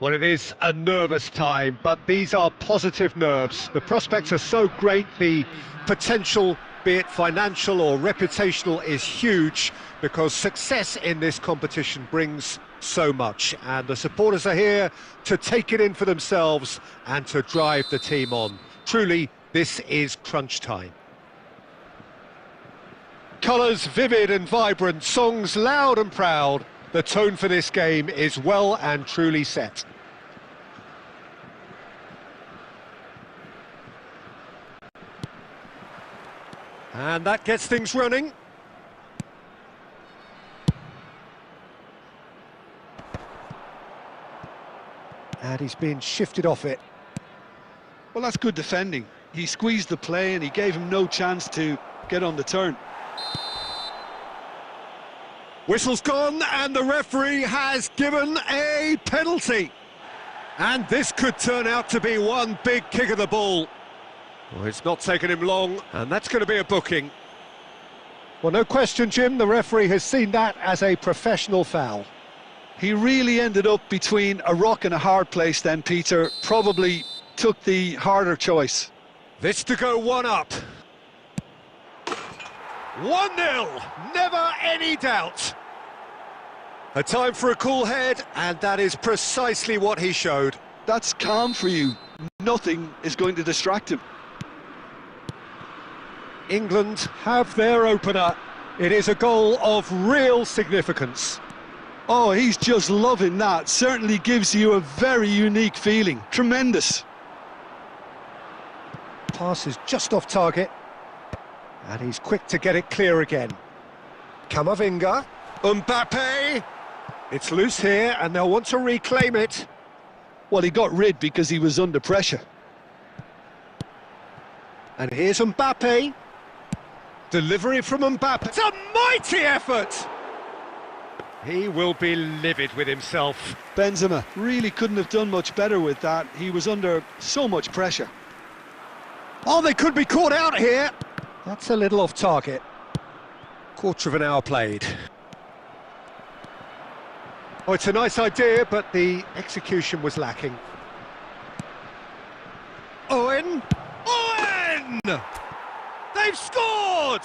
Well, it is a nervous time, but these are positive nerves. The prospects are so great, the potential, be it financial or reputational, is huge, because success in this competition brings so much. And the supporters are here to take it in for themselves and to drive the team on. Truly, this is crunch time. Colours vivid and vibrant, songs loud and proud. The tone for this game is well and truly set. And that gets things running. And he's been shifted off it. Well, that's good defending. He squeezed the play and he gave him no chance to get on the turn. Whistle's gone and the referee has given a penalty. And this could turn out to be one big kick of the ball. Well, it's not taken him long, and that's going to be a booking. Well, no question, Jim, the referee has seen that as a professional foul. He really ended up between a rock and a hard place then, Peter. Probably took the harder choice. This to go one up. 1-0, never any doubt. A time for a cool head, and that is precisely what he showed. That's calm for you. Nothing is going to distract him. England have their opener. It is a goal of real significance. Oh, he's just loving that. Certainly gives you a very unique feeling. Tremendous. Pass is just off target. And he's quick to get it clear again. Camavinga. Mbappe. It's loose here, and they'll want to reclaim it. Well, he got rid because he was under pressure. And here's Mbappe. Delivery from Mbappe. It's a mighty effort! He will be livid with himself. Benzema really couldn't have done much better with that. He was under so much pressure. Oh, they could be caught out here. That's a little off target. Quarter of an hour played. Oh, it's a nice idea, but the execution was lacking. Owen! Owen! They've scored!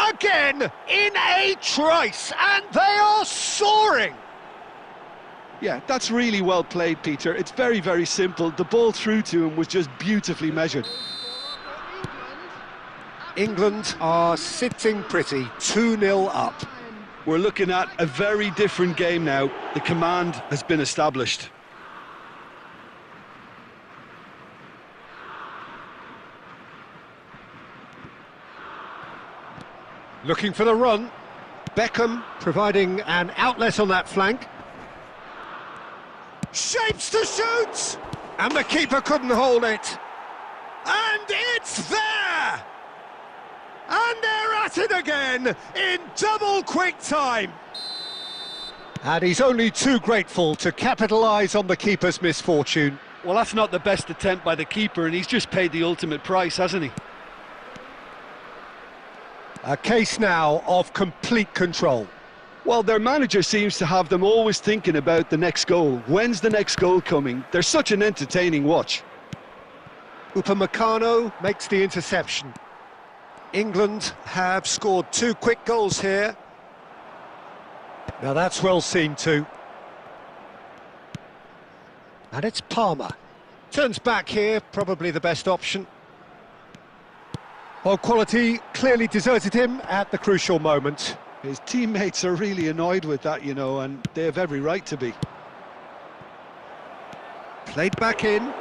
Again, in a trice, and they are soaring! Yeah, that's really well played, Peter. It's very, very simple. The ball through to him was just beautifully measured. England are sitting pretty, 2-0 up. We're looking at a very different game now. The command has been established. Looking for the run. Beckham providing an outlet on that flank. Shapes to shoot! And the keeper couldn't hold it. And it's there! And they're at it again in double quick time. And he's only too grateful to capitalise on the keeper's misfortune. Well, that's not the best attempt by the keeper, and he's just paid the ultimate price, hasn't he? A case now of complete control. Well, their manager seems to have them always thinking about the next goal. When's the next goal coming? They're such an entertaining watch. Upamecano makes the interception. England have scored 2 quick goals here. Now that's well seen too. And it's Palmer. Turns back here, probably the best option. Well, quality clearly deserted him at the crucial moment. His teammates are really annoyed with that, you know, and they have every right to be. Played back in.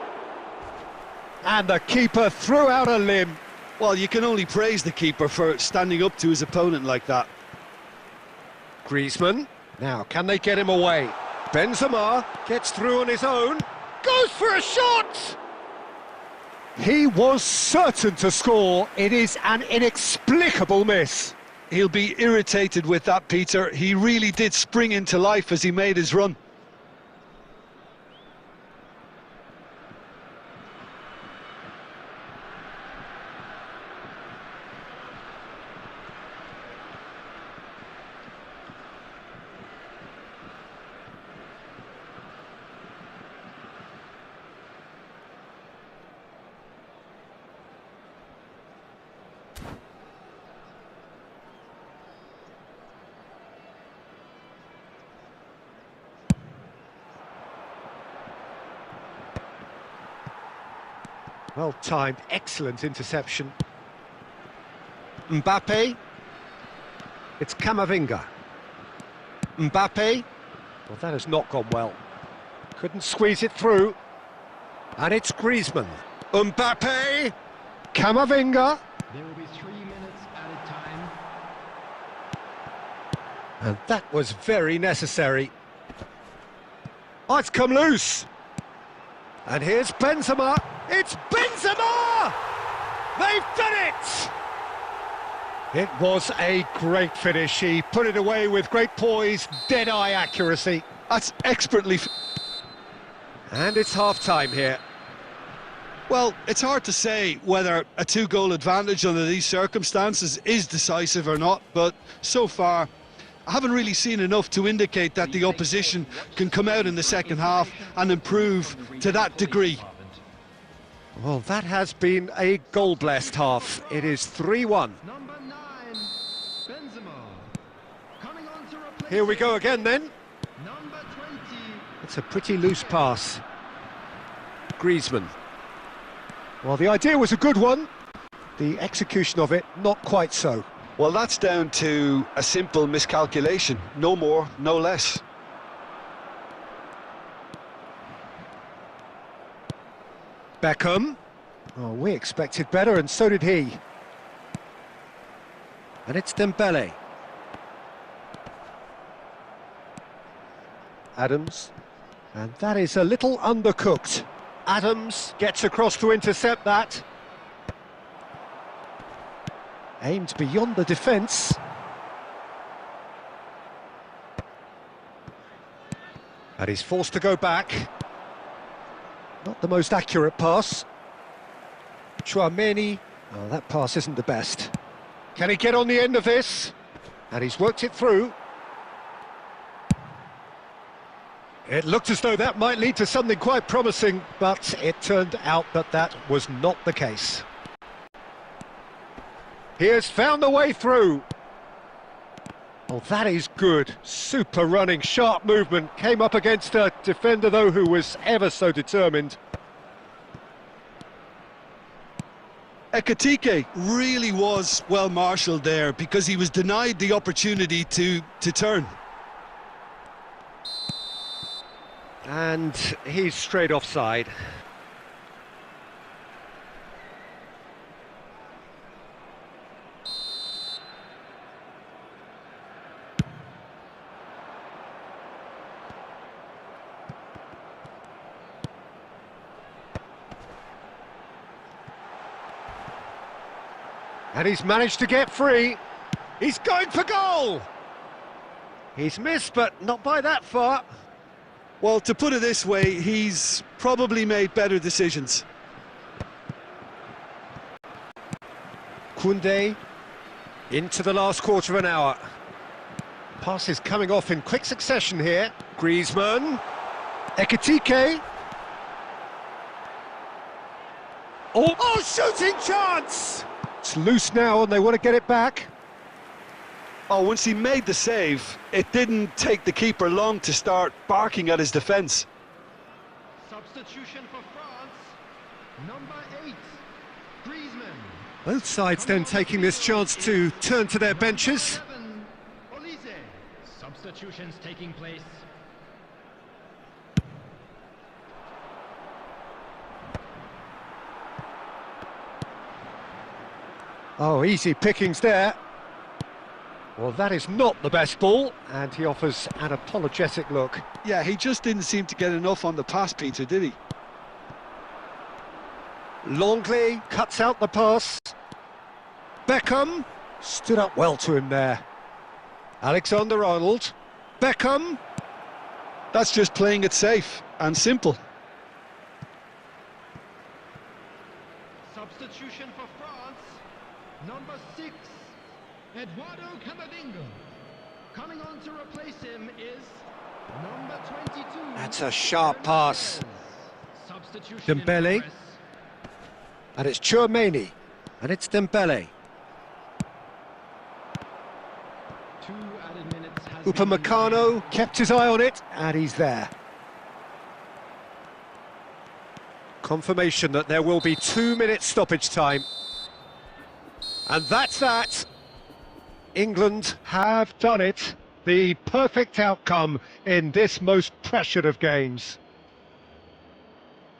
And the keeper threw out a limb. Well, you can only praise the keeper for standing up to his opponent like that. Griezmann. Now, can they get him away? Benzema gets through on his own. Goes for a shot! He was certain to score. It is an inexplicable miss. He'll be irritated with that, Peter. He really did spring into life as he made his run. Well-timed, excellent interception. Mbappe. It's Camavinga. Mbappe. Well, that has not gone well. Couldn't squeeze it through. And it's Griezmann. Mbappe. Camavinga. There will be 3 minutes added time. And that was very necessary. Oh, it's come loose. And here's Benzema. It's Benzema! They've done it! It was a great finish. He put it away with great poise, dead-eye accuracy. That's expertly... And it's half-time here. Well, it's hard to say whether a 2-goal advantage under these circumstances is decisive or not, but so far I haven't really seen enough to indicate that the opposition can come out in the second half and improve to that degree. Well, that has been a goal-blessed half. It is 3-1. Number 9, Benzema. Coming on to replace Here we go again then. Number 20. It's a pretty loose pass. Griezmann. Well, the idea was a good one. The execution of it, not quite so. Well, that's down to a simple miscalculation. No more, no less. Beckham. Oh, we expected better, and so did he. And it's Dembele. Adams. And that is a little undercooked. Adams gets across to intercept that. Aimed beyond the defence. And he's forced to go back. Not the most accurate pass. Chouameni. Oh, that pass isn't the best. Can he get on the end of this? And he's worked it through. It looked as though that might lead to something quite promising, but it turned out that that was not the case. He has found the way through. Oh, that is good. Super running, sharp movement. Came up against a defender, though, who was ever so determined. Ekitike really was well marshalled there because he was denied the opportunity to turn. And he's straight offside. And he's managed to get free. He's going for goal! He's missed, but not by that far. Well, to put it this way, he's probably made better decisions. Koundé into the last quarter of an hour. Passes coming off in quick succession here. Griezmann. Ekitike. Oh, shooting chance! It's loose now and they want to get it back. Oh, once he made the save, it didn't take the keeper long to start barking at his defence. Substitution for France. Number 8. Griezmann. Both sides then taking this chance to turn to their benches. 7. Olise. Substitutions taking place. Oh, easy pickings there. Well, that is not the best ball, and he offers an apologetic look. Yeah, he just didn't seem to get enough on the pass, Peter, did he? Longley cuts out the pass. Beckham stood up well to him there. Alexander-Arnold. Beckham. That's just playing it safe and simple. Substitution for France. Number 6. Eduardo Camavinga. Coming on to replace him is number 22. That's a sharp pass. Substitution in Dembele. progress. And it's Chouameni. And it's Dembele. 2 added minutes has been Upamecano kept his eye on it, and he's there. Confirmation that there will be 2 minutes stoppage time. And that's that. England have done it. The perfect outcome in this most pressured of games.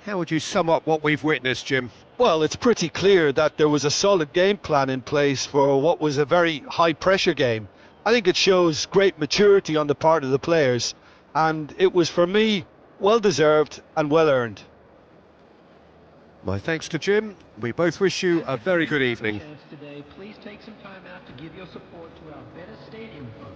How would you sum up what we've witnessed, Jim? Well, it's pretty clear that there was a solid game plan in place for what was a very high-pressure game. I think it shows great maturity on the part of the players, and it was, for me, well-deserved and well-earned. My thanks to Jim. We both wish you a very good evening. Today, please take some time out to give your support to our Better Stadium Fund.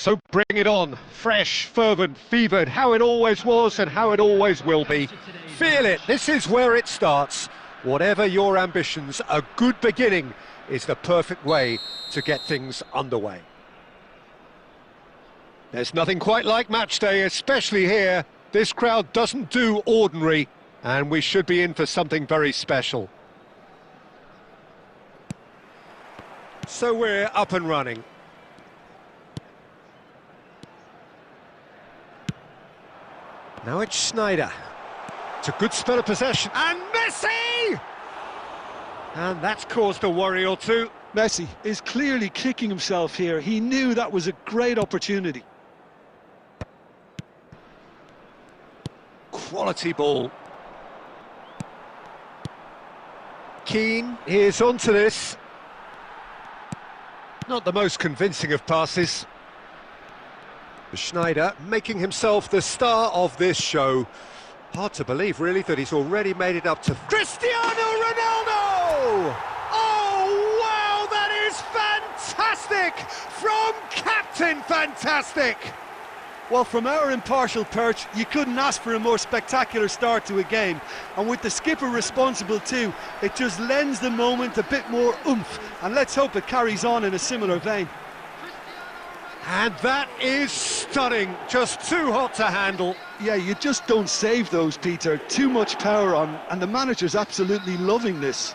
So bring it on, fresh, fervent, fevered, how it always was and how it always will be. Feel it, this is where it starts. Whatever your ambitions, a good beginning is the perfect way to get things underway. There's nothing quite like match day, especially here. This crowd doesn't do ordinary, and we should be in for something very special. So we're up and running. Now it's Schneider. It's a good spell of possession. And Messi! And that's caused a worry or two. Messi is clearly kicking himself here. He knew that was a great opportunity. Quality ball. Keane is onto this. Not the most convincing of passes. Schneider making himself the star of this show. Hard to believe, really, that he's already made it up to CRISTIANO RONALDO! Oh, wow, that is fantastic! From Captain Fantastic! Well, from our impartial perch, you couldn't ask for a more spectacular start to a game. And with the skipper responsible too, it just lends the moment a bit more oomph. And let's hope it carries on in a similar vein. And that is stunning, just too hot to handle. Yeah, you just don't save those, Peter. Too much power on, and the manager's absolutely loving this.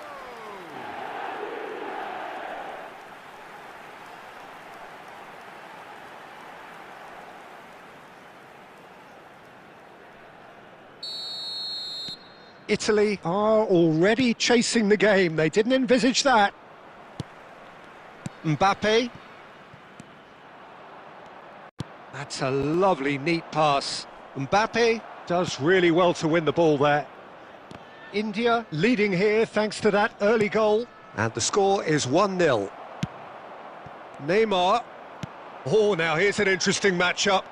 Italy are already chasing the game. They didn't envisage that. Mbappe. That's a lovely, neat pass. Mbappe does really well to win the ball there. India leading here thanks to that early goal. And the score is 1-0. Neymar. Oh, now here's an interesting matchup.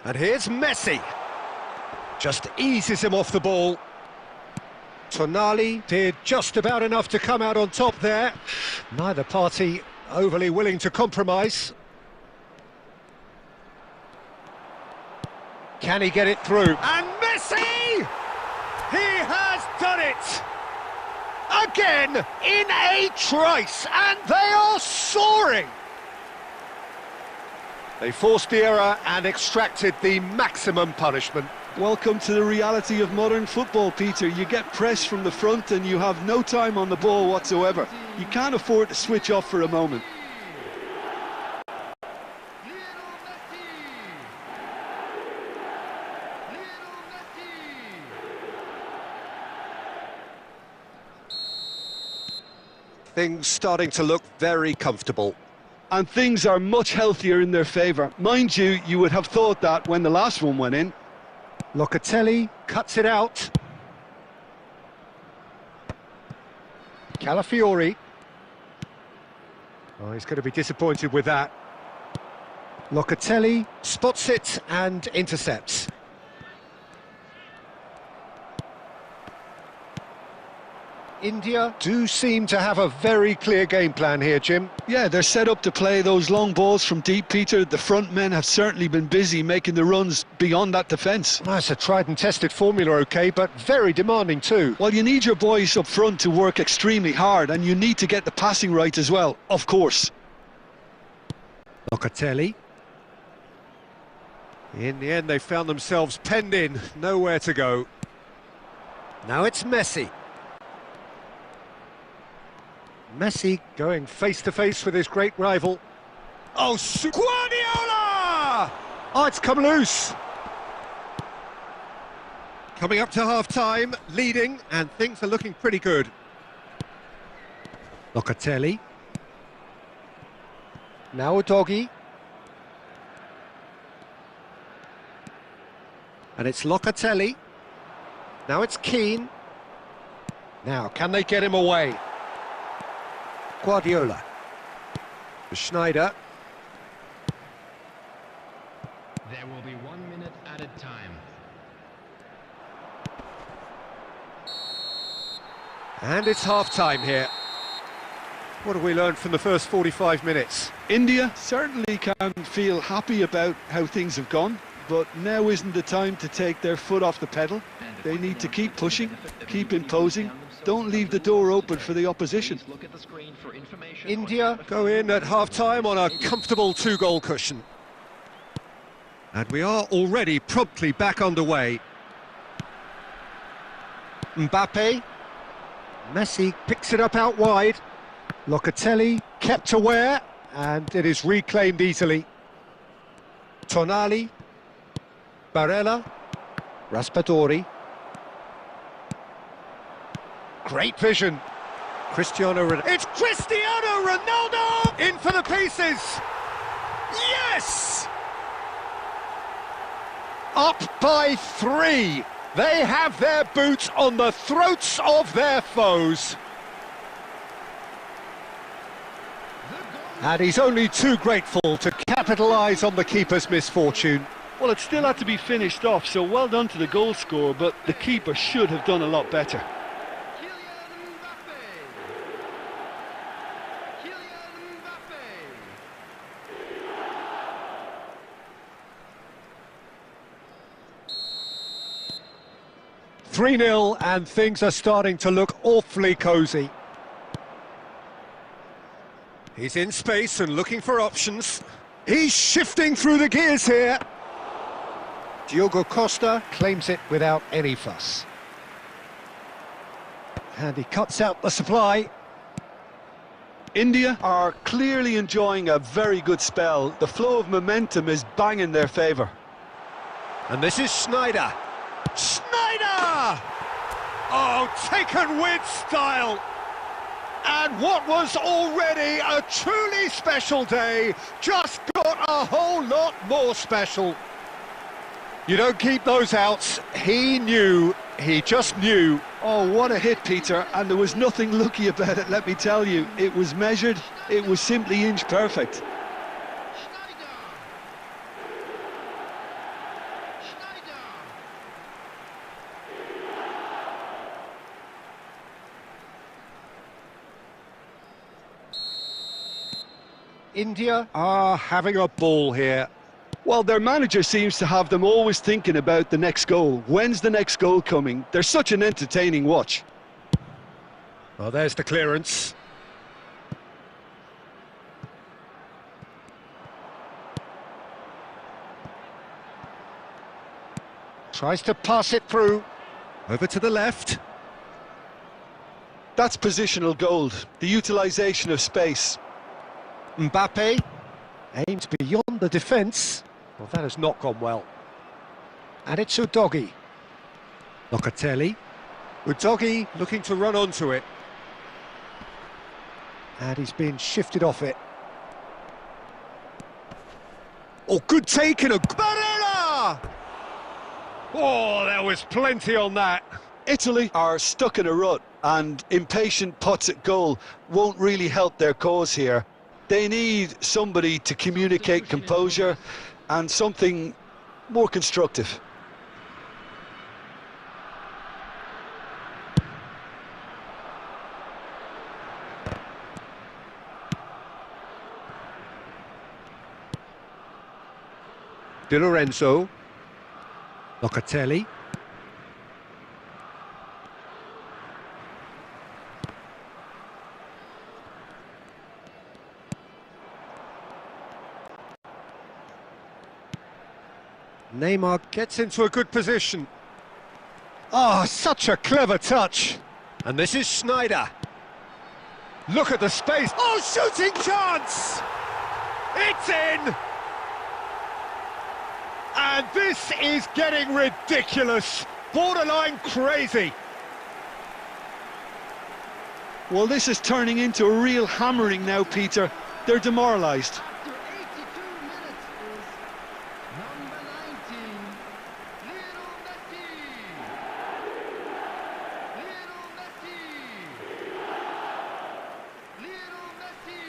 And here's Messi. Just eases him off the ball. Tonali did just about enough to come out on top there. Neither party overly willing to compromise. Can he get it through? And Messi! He has done it! Again, in a trice, and they are soaring! They forced the error and extracted the maximum punishment. Welcome to the reality of modern football, Peter. You get pressed from the front and you have no time on the ball whatsoever. You can't afford to switch off for a moment. Things starting to look very comfortable. And things are much healthier in their favour. Mind you, you would have thought that when the last one went in. Locatelli cuts it out. Calafiori. Oh, he's going to be disappointed with that. Locatelli spots it and intercepts. India do seem to have a very clear game plan here, Jim. Yeah, they're set up to play those long balls from deep, Peter. The front men have certainly been busy making the runs beyond that defence. Well, it's a tried and tested formula, OK, but very demanding too. Well, you need your boys up front to work extremely hard, and you need to get the passing right as well, of course. Locatelli. In the end, they found themselves penned in, nowhere to go. Now it's Messi. Messi going face-to-face with his great rival. Oh, Guardiola! Oh, it's come loose. Coming up to half-time, leading, and things are looking pretty good. Locatelli. Now Doggy. And it's Locatelli. Now it's Keane. Now, can they get him away? Guardiola. Schneider. There will be 1 minute added time. And it's half-time here. What have we learned from the first 45 minutes? India certainly can feel happy about how things have gone, but now isn't the time to take their foot off the pedal. They need to keep pushing, keep imposing, don't leave the door open for the opposition. India go in at half-time on a comfortable 2-goal cushion. And we are already promptly back underway. Mbappe. Messi picks it up out wide. Locatelli kept aware, and it is reclaimed easily. Tonali. Barella. Raspadori. Great vision. Cristiano Ronaldo. It's Cristiano Ronaldo! In for the pieces! Yes! Up by 3. They have their boots on the throats of their foes. And he's only too grateful to capitalise on the keeper's misfortune. Well, it still had to be finished off, so well done to the goal scorer, but the keeper should have done a lot better. 3-0, and things are starting to look awfully cosy. He's in space and looking for options. He's shifting through the gears here. Diogo Costa claims it without any fuss. And he cuts out the supply. India are clearly enjoying a very good spell. The flow of momentum is bang in their favour. And this is Sneijder. Sneijder! Oh, taken with style. And what was already a truly special day just got a whole lot more special. You don't keep those outs. He knew, he just knew. Oh, what a hit, Peter, and there was nothing lucky about it, let me tell you. It was measured, it was simply inch perfect. India are having a ball here. Well, their manager seems to have them always thinking about the next goal. When's the next goal coming? They're such an entertaining watch. Well, there's the clearance. Tries to pass it through. Over to the left. That's positional gold, the utilisation of space. Mbappe aims beyond the defence. Well, that has not gone well. And it's Udogie. Locatelli. Udogie looking to run onto it. And he's been shifted off it. Oh, good take and a... Barella! Oh, there was plenty on that. Italy are stuck in a rut, and impatient putts at goal won't really help their cause here. They need somebody to communicate composure and something more constructive. Di Lorenzo. Locatelli. Neymar gets into a good position. Oh, such a clever touch. And this is Sneijder. Look at the space. Oh, shooting chance! It's in! And this is getting ridiculous. Borderline crazy. Well, this is turning into a real hammering now, Peter. They're demoralised. After 82 minutes is number 19, Lionel Messi. Lionel Messi. Lionel Messi.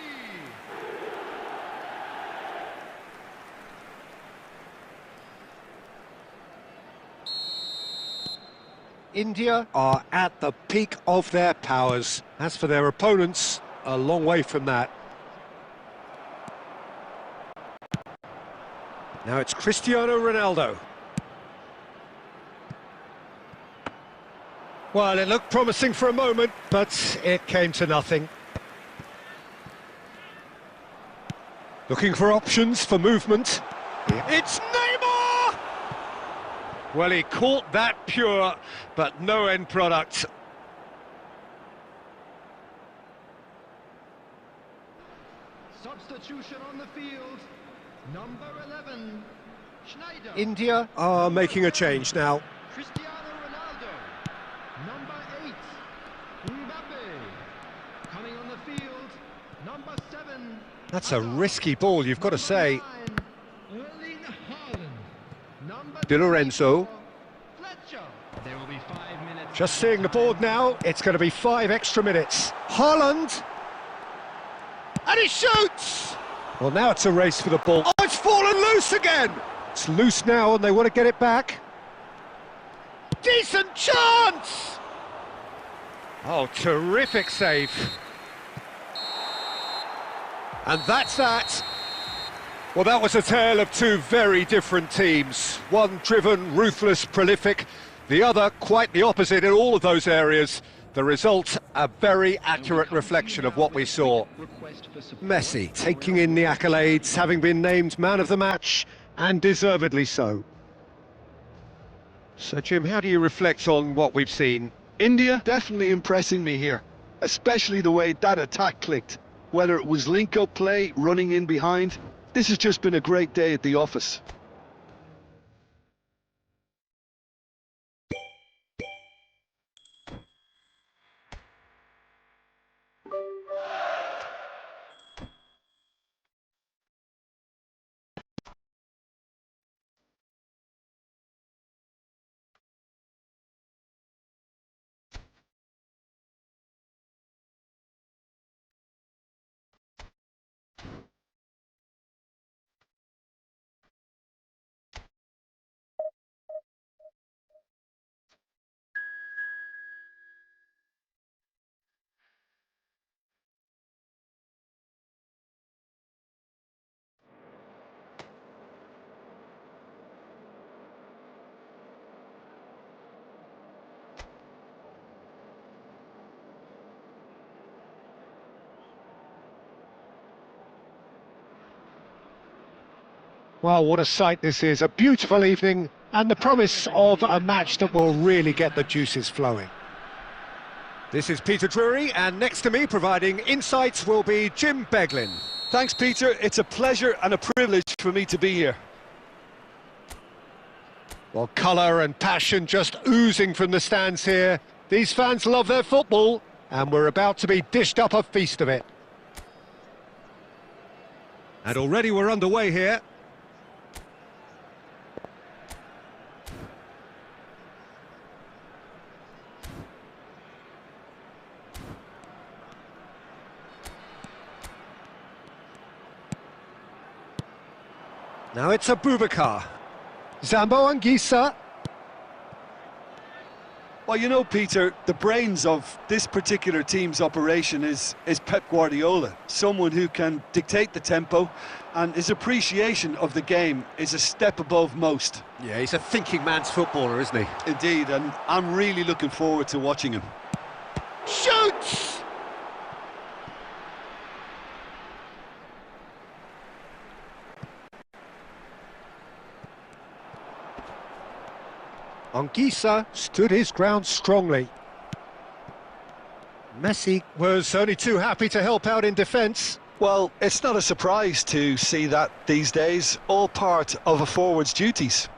India are at the peak of their powers. As for their opponents, a long way from that. Now it's Cristiano Ronaldo. Well, it looked promising for a moment, but it came to nothing. Looking for options for movement. It's Neymar! Well, he caught that pure, but no end product. Substitution on the field. Number 11, Schneider. India are making a change now. Cristiano Ronaldo. Number 8, Mbappe. Coming on the field, number 7. That's a risky ball, you've got to say. Number 9, Erling Haaland. Number Di Lorenzo. 24, Fletcher. There will be 5 minutes. Just seeing the board now, it's going to be 5 extra minutes. Haaland. And he shoots! Well, now it's a race for the ball. Oh, it's fallen loose again! It's loose now and they want to get it back. Decent chance! Oh, terrific save. And that's that. Well, that was a tale of two very different teams. One driven, ruthless, prolific. The other quite the opposite in all of those areas. The result, a very accurate reflection of what we saw. Messi taking in the accolades, having been named man of the match, and deservedly so. So, Jim, how do you reflect on what we've seen? India definitely impressing me here, especially the way that attack clicked. Whether it was link-up play, running in behind, this has just been a great day at the office. Well, what a sight this is. A beautiful evening and the promise of a match that will really get the juices flowing. This is Peter Drury, and next to me providing insights will be Jim Beglin. Thanks, Peter. It's a pleasure and a privilege for me to be here. Well, colour and passion just oozing from the stands here. These fans love their football, and we're about to be dished up a feast of it. And already we're underway here. Now it's Abubakar. Zambo Anguissa. Well, you know, Peter, the brains of this particular team's operation is Pep Guardiola, someone who can dictate the tempo, and his appreciation of the game is a step above most. Yeah, he's a thinking man's footballer, isn't he? Indeed, and I'm really looking forward to watching him. Shoots! Anguissa stood his ground strongly. Messi was only too happy to help out in defence. Well, it's not a surprise to see that these days, all part of a forward's duties.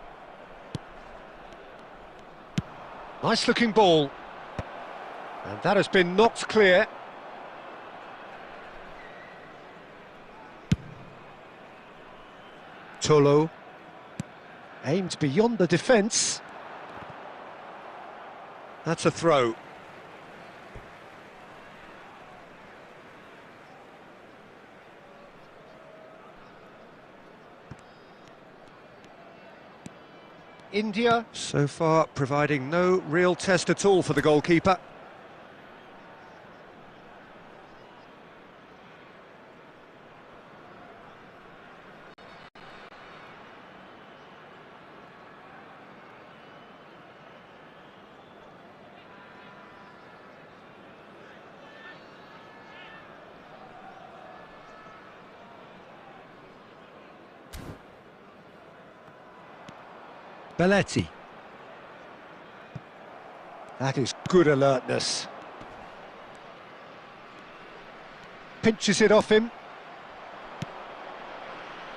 Nice looking ball. And that has been knocked clear. Tolo aimed beyond the defence. That's a throw. India, so far, providing no real test at all for the goalkeeper. Belletti. That is good alertness. Pinches it off him.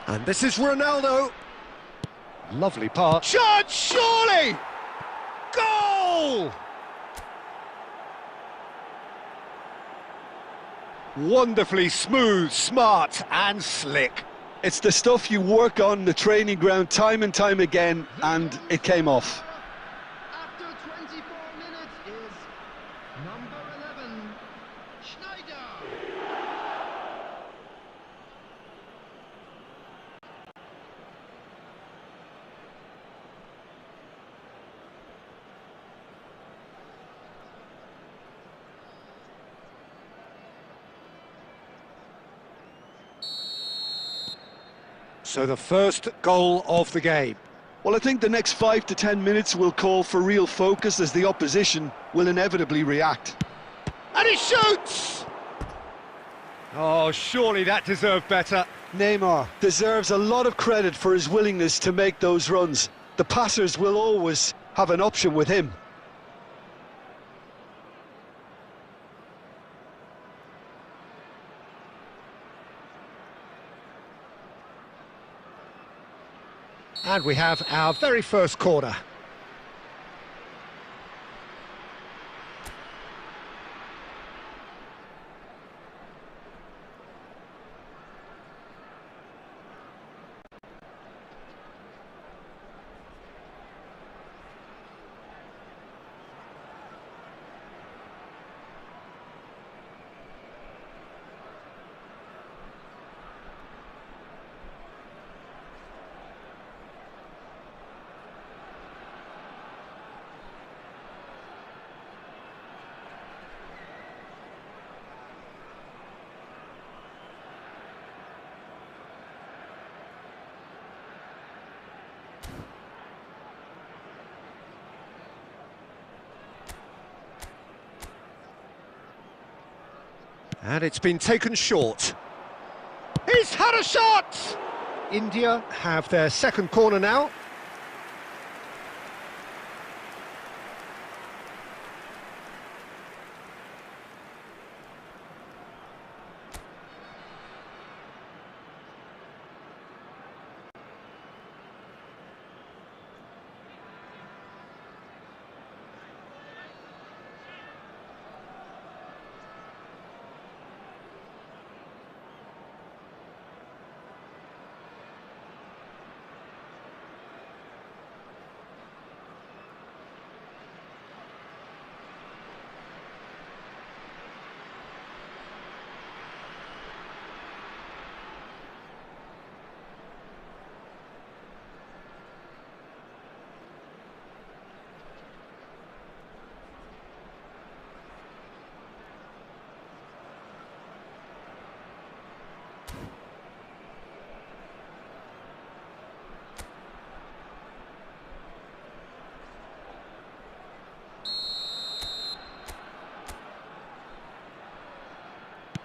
And this is Ronaldo. Lovely pass. Shot, surely! Goal! Wonderfully smooth, smart and slick. It's the stuff you work on the training ground time and time again, and it came off. After 24 minutes is number 11, Schneider. So the first goal of the game. Well, I think the next 5 to 10 minutes will call for real focus as the opposition will inevitably react. And he shoots! Oh, surely that deserved better. Neymar deserves a lot of credit for his willingness to make those runs. The passers will always have an option with him. And we have our very first corner. And it's been taken short. He's had a shot! India have their second corner now.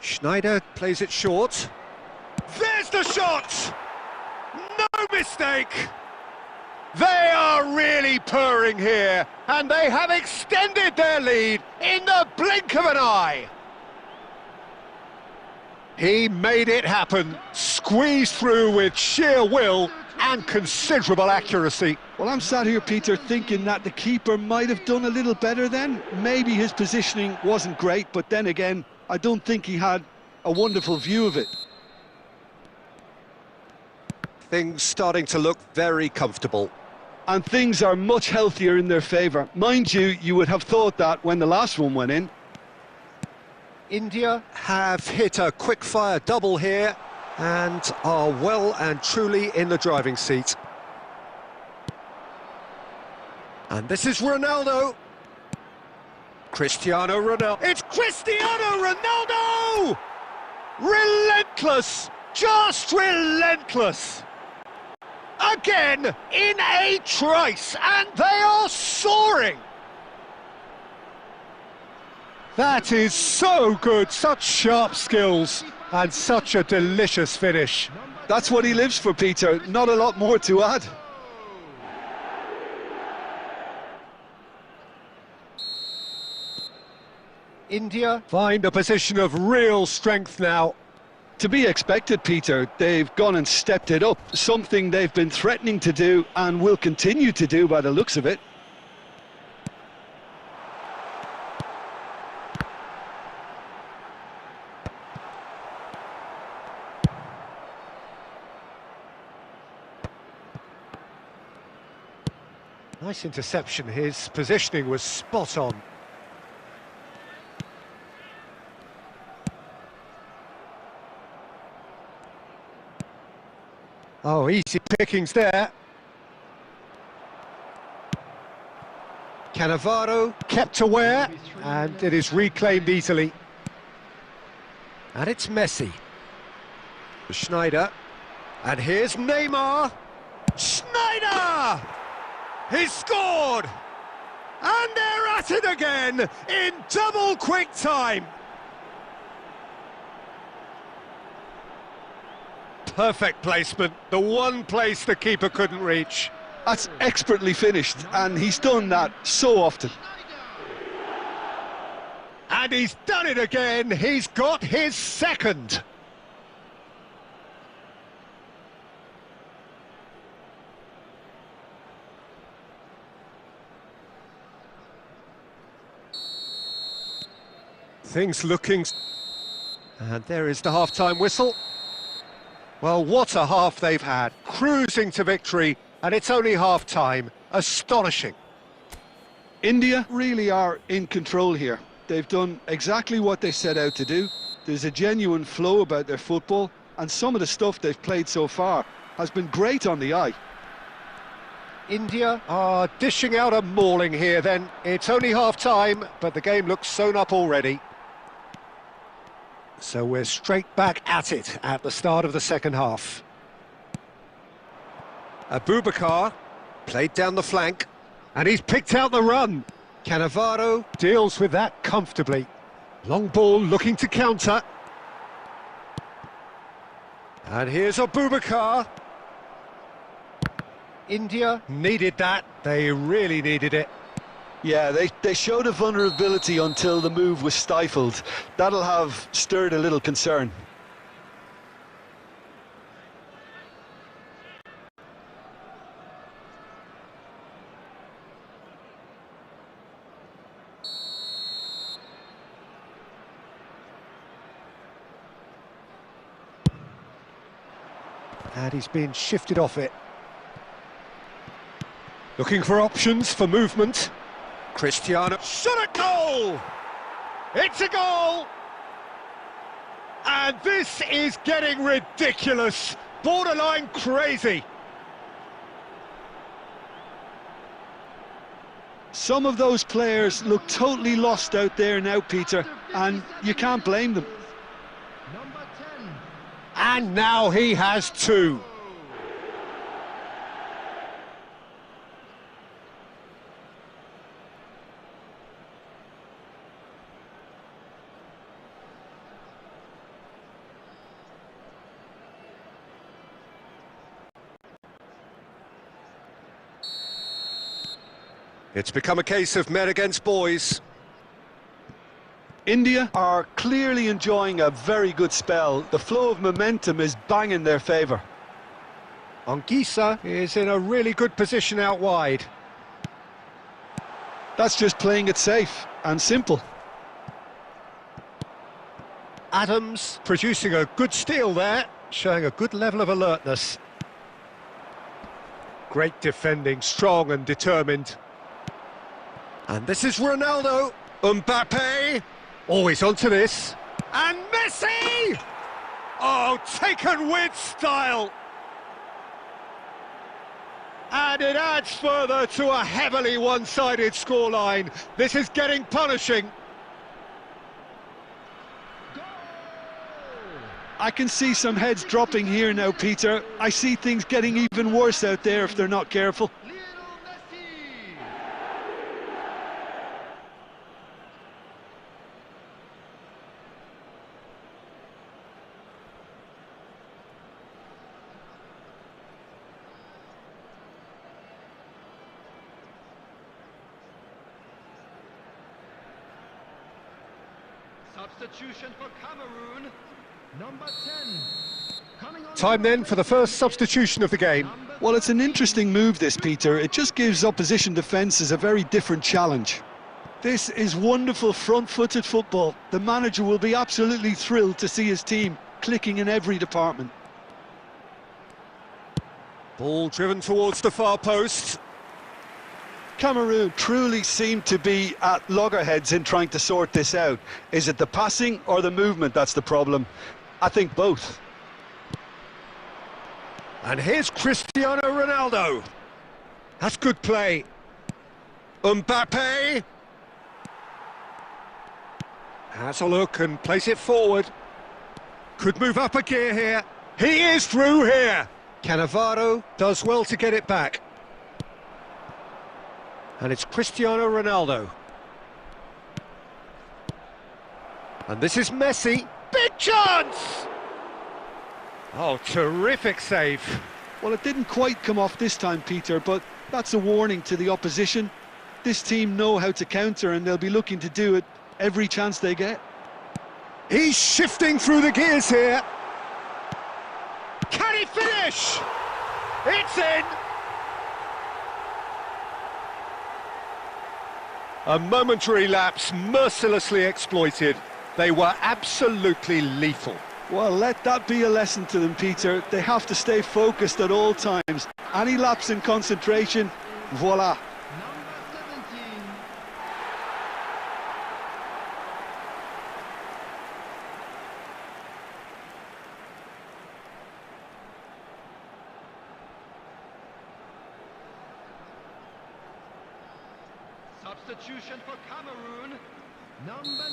Schneider plays it short. There's the shot! No mistake! They are really purring here, and they have extended their lead in the blink of an eye. He made it happen, squeezed through with sheer will and considerable accuracy. Well, I'm sat here, Peter, thinking that the keeper might have done a little better then. Maybe his positioning wasn't great, but then again, I don't think he had a wonderful view of it. Things starting to look very comfortable. And things are much healthier in their favour. Mind you, you would have thought that when the last one went in. India have hit a quick-fire double here and are well and truly in the driving seat. And this is Ronaldo. Cristiano Ronaldo. It's Cristiano Ronaldo! Relentless! Just relentless! Again, in a trice, and they are soaring! That is so good, such sharp skills, and such a delicious finish. That's what he lives for, Peter, not a lot more to add. India find a position of real strength now. To be expected, Peter. They've gone and stepped it up, something they've been threatening to do and will continue to do by the looks of it. Nice interception, his positioning was spot on. Oh, easy pickings there. Cannavaro kept aware, and it is reclaimed easily. And it's Messi. Schneider. And here's Neymar. Schneider! He's scored! And they're at it again in double quick time. Perfect placement, the one place the keeper couldn't reach. That's expertly finished, and he's done that so often. And he's done it again, he's got his second. Things looking... And there is the half-time whistle. Well, what a half they've had. Cruising to victory, and it's only half-time. Astonishing. India really are in control here. They've done exactly what they set out to do. There's a genuine flow about their football, and some of the stuff they've played so far has been great on the eye. India are dishing out a mauling here then. It's only half-time, but the game looks sewn up already. So we're straight back at it at the start of the second half. Abubakar played down the flank, and he's picked out the run. Cannavaro deals with that comfortably. Long ball looking to counter. And here's Abubakar. India needed that, they really needed it. Yeah, they showed a vulnerability until the move was stifled. That'll have stirred a little concern. And he's been shifted off it. Looking for options for movement. Cristiano shot at goal! It's a goal! And this is getting ridiculous, borderline crazy. Some of those players look totally lost out there now, Peter, and you can't blame them. Number 10. And now he has two. It's become a case of men against boys. India are clearly enjoying a very good spell. The flow of momentum is bang in their favour. Anguissa is in a really good position out wide. That's just playing it safe and simple. Adams producing a good steal there, showing a good level of alertness. Great defending, strong and determined. And this is Ronaldo, Mbappe, always onto this, and Messi! Oh, taken with style! And it adds further to a heavily one-sided scoreline. This is getting punishing. I can see some heads dropping here now, Peter. I see things getting even worse out there if they're not careful. Substitution for Cameroon. Number 10. Coming on Time then for the first substitution of the game. Well, it's an interesting move, this, Peter. It just gives opposition defences a very different challenge. This is wonderful front-footed football. The manager will be absolutely thrilled to see his team clicking in every department. Ball driven towards the far post. Cameroon truly seem to be at loggerheads in trying to sort this out. Is it the passing or the movement that's the problem? I think both. And here's Cristiano Ronaldo. That's good play. Mbappe. Has a look and plays it forward. Could move up a gear here. He is through here. Cannavaro does well to get it back. And it's Cristiano Ronaldo. And this is Messi. Big chance! Oh, terrific save. Well, it didn't quite come off this time, Peter, but that's a warning to the opposition. This team know how to counter and they'll be looking to do it every chance they get. He's shifting through the gears here. Can he finish? It's in! A momentary lapse mercilessly exploited. They were absolutely lethal. Well, let that be a lesson to them, Peter. They have to stay focused at all times. Any lapse in concentration, voila. Number 17. Substitution for Cameroon. Number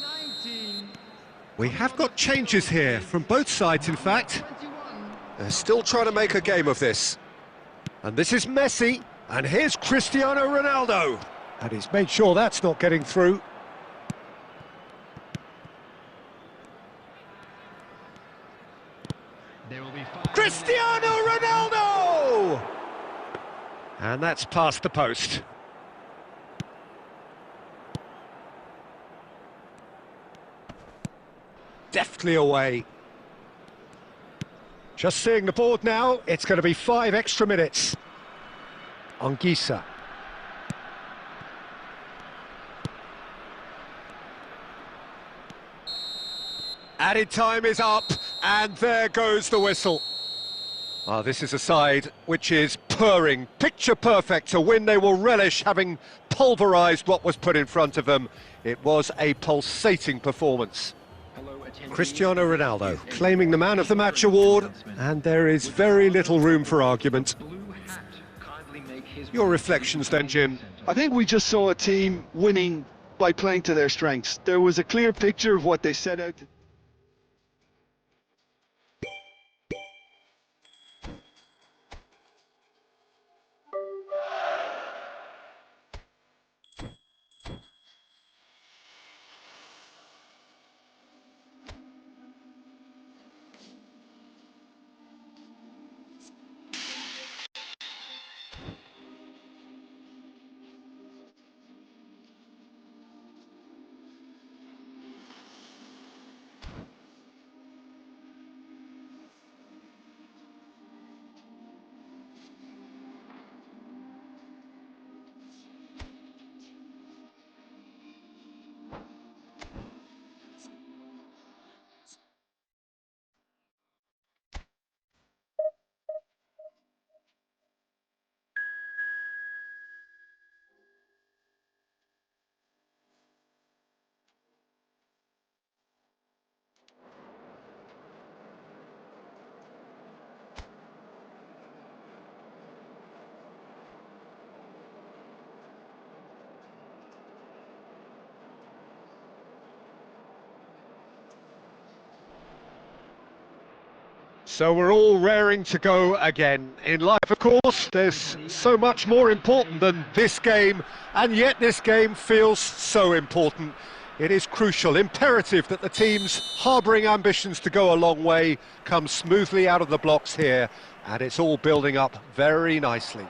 19. We have got changes here from both sides, in fact. 21. They're still trying to make a game of this. And this is Messi, and here's Cristiano Ronaldo. And he's made sure that's not getting through. There will be 5 Cristiano Ronaldo! And that's past the post. Deftly away. Just seeing the board now, it's going to be 5 extra minutes. Anguissa. Added time is up, and there goes the whistle. Well, this is a side which is purring, picture perfect to win. They will relish having pulverised what was put in front of them. It was a pulsating performance. Cristiano Ronaldo claiming the Man of the Match award, and there is very little room for argument. Your reflections then, Jim? I think we just saw a team winning by playing to their strengths. There was a clear picture of what they set out to. So we're all raring to go again. In life, of course, there's so much more important than this game, and yet this game feels so important. It is crucial, imperative that the teams harbouring ambitions to go a long way come smoothly out of the blocks here, and it's all building up very nicely.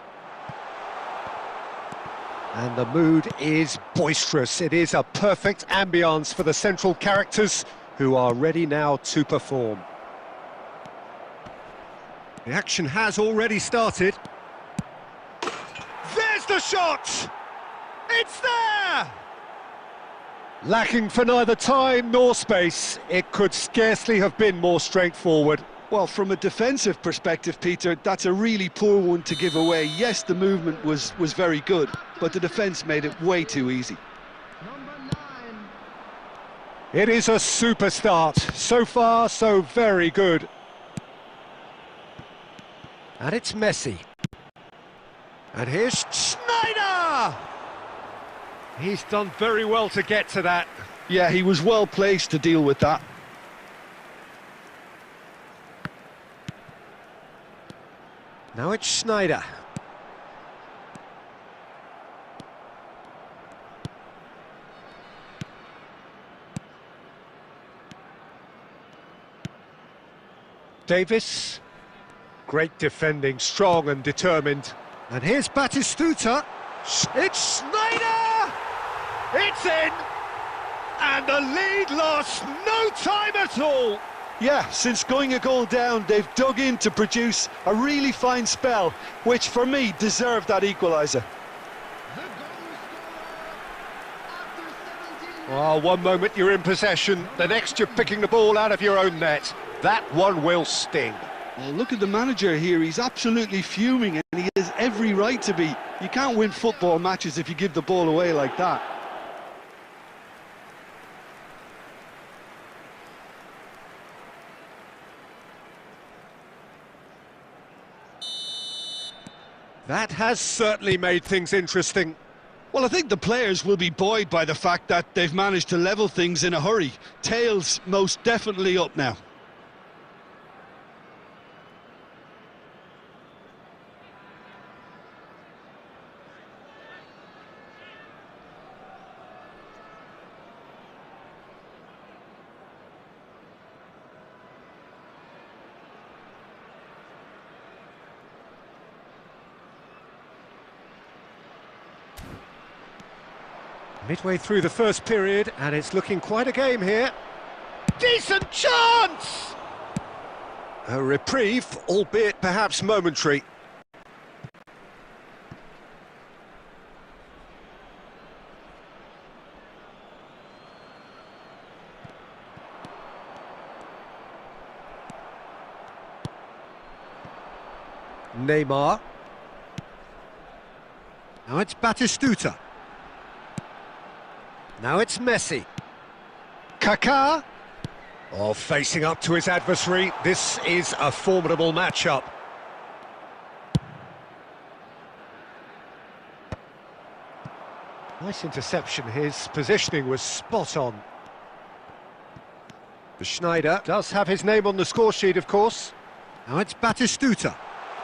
And the mood is boisterous. It is a perfect ambience for the central characters who are ready now to perform. The action has already started. There's the shot! It's there! Lacking for neither time nor space, it could scarcely have been more straightforward. Well, from a defensive perspective, Peter, that's a really poor one to give away. Yes, the movement was very good, but the defence made it way too easy. Number 9. It is a super start. So far, so very good. And it's Messi. And here's Snyder! He's done very well to get to that. Yeah, he was well placed to deal with that. Now it's Snyder. Davis. Great defending, strong and determined. And here's Batistuta. It's Snyder! It's in! And the lead lost no time at all! Yeah, since going a goal down, they've dug in to produce a really fine spell, which for me deserved that equaliser. The goal scorer after 17 Oh, one moment you're in possession, the next you're picking the ball out of your own net. That one will sting. Well, look at the manager here, he's absolutely fuming and he has every right to be. You can't win football matches if you give the ball away like that. That has certainly made things interesting. Well, I think the players will be buoyed by the fact that they've managed to level things in a hurry. Tails most definitely up now. Midway through the first period, and it's looking quite a game here. Decent chance! A reprieve, albeit perhaps momentary. Neymar. Now it's Batistuta. Now it's Messi. Kaká. Oh, facing up to his adversary. This is a formidable matchup. Nice interception. His positioning was spot on. The Schneider does have his name on the score sheet, of course. Now it's Batistuta.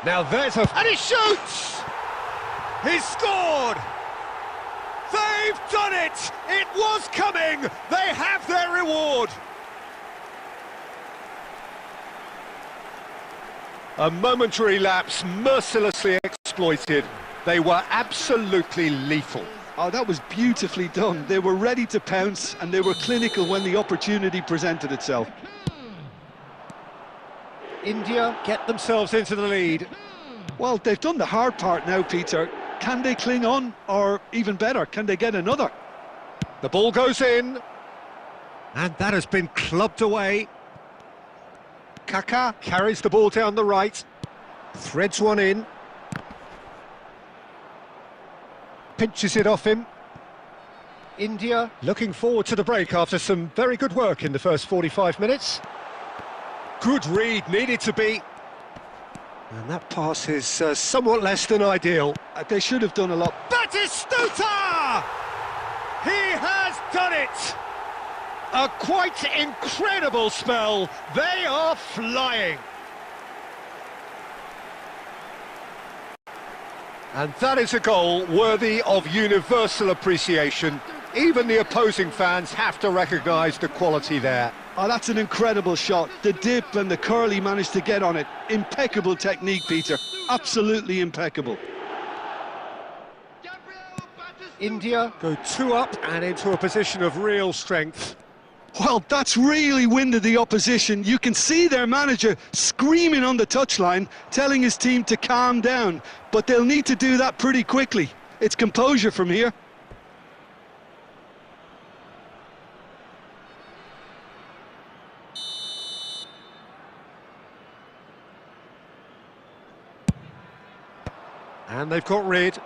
Now there's a... And he shoots! He's scored! They've done it! It was coming! They have their reward! A momentary lapse mercilessly exploited. They were absolutely lethal. Oh, that was beautifully done. They were ready to pounce and they were clinical when the opportunity presented itself. India get themselves into the lead. Well, they've done the hard part now, Peter. Can they cling on, or even better, can they get another? The ball goes in, and that has been clubbed away. Kaká carries the ball down the right, threads one in, pinches it off him. India looking forward to the break after some very good work in the first 45 minutes. Good read, needed to be. And that pass is somewhat less than ideal. They should have done a lot. Batistuta! He has done it! A quite incredible spell. They are flying. And that is a goal worthy of universal appreciation. Even the opposing fans have to recognise the quality there. Oh, that's an incredible shot. The dip and the curl he managed to get on it. Impeccable technique, Peter. Absolutely impeccable. India go 2 up and into a position of real strength. Well, that's really winded the opposition. You can see their manager screaming on the touchline, telling his team to calm down. But they'll need to do that pretty quickly. It's composure from here. And they've got rid.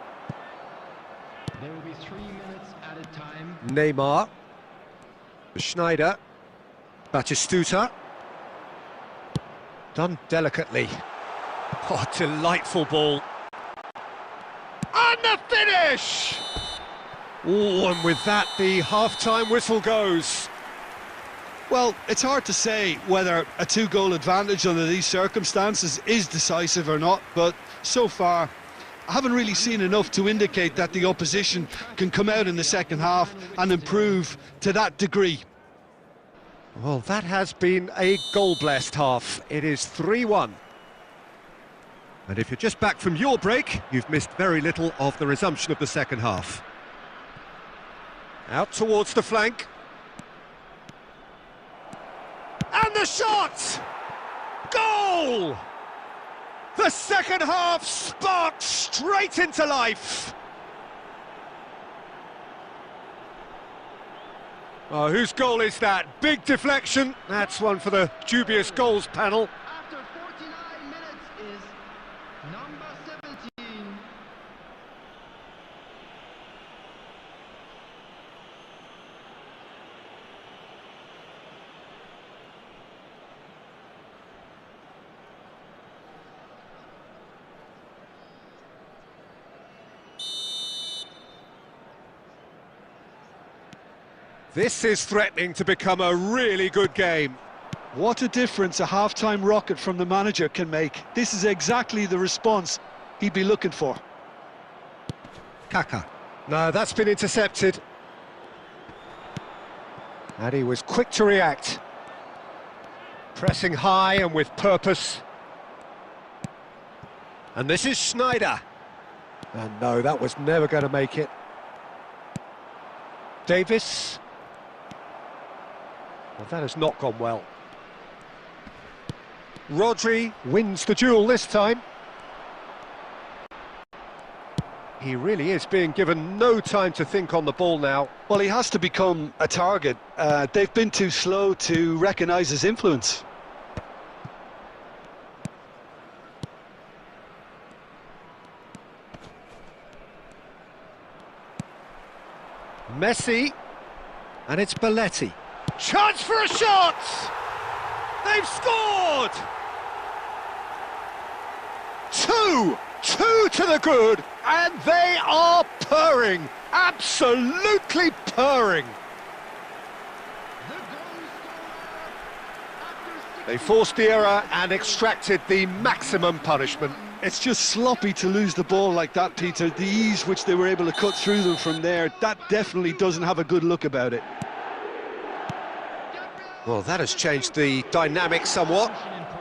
There will be 3 minutes at a time. Neymar. Schneider. Batistuta. Done delicately. Oh, delightful ball. And the finish! Oh, and with that, the half-time whistle goes. Well, it's hard to say whether a 2-goal advantage under these circumstances is decisive or not, but so far I haven't really seen enough to indicate that the opposition can come out in the second half and improve to that degree. Well, that has been a goal-blessed half. It is 3-1. And if you're just back from your break, you've missed very little of the resumption of the second half. Out towards the flank. And the shot! Goal! The second half sparked straight into life. Oh, whose goal is that? Big deflection. That's one for the dubious goals panel. After 49 minutes is number 17. This is threatening to become a really good game. What a difference a half-time rocket from the manager can make. This is exactly the response he'd be looking for. Kaka. No, that's been intercepted. And he was quick to react. Pressing high and with purpose. And this is Schneider. And no, that was never going to make it. Davis. Well, that has not gone well. Rodri wins the duel this time. He really is being given no time to think on the ball now. Well, he has to become a target. They've been too slow to recognise his influence. Messi. And it's Belletti. Chance for a shot! They've scored! Two to the good, and they are purring, absolutely purring. They forced the error and extracted the maximum punishment. It's just sloppy to lose the ball like that, Peter. The ease which they were able to cut through them from there, that definitely doesn't have a good look about it. Well, that has changed the dynamic somewhat.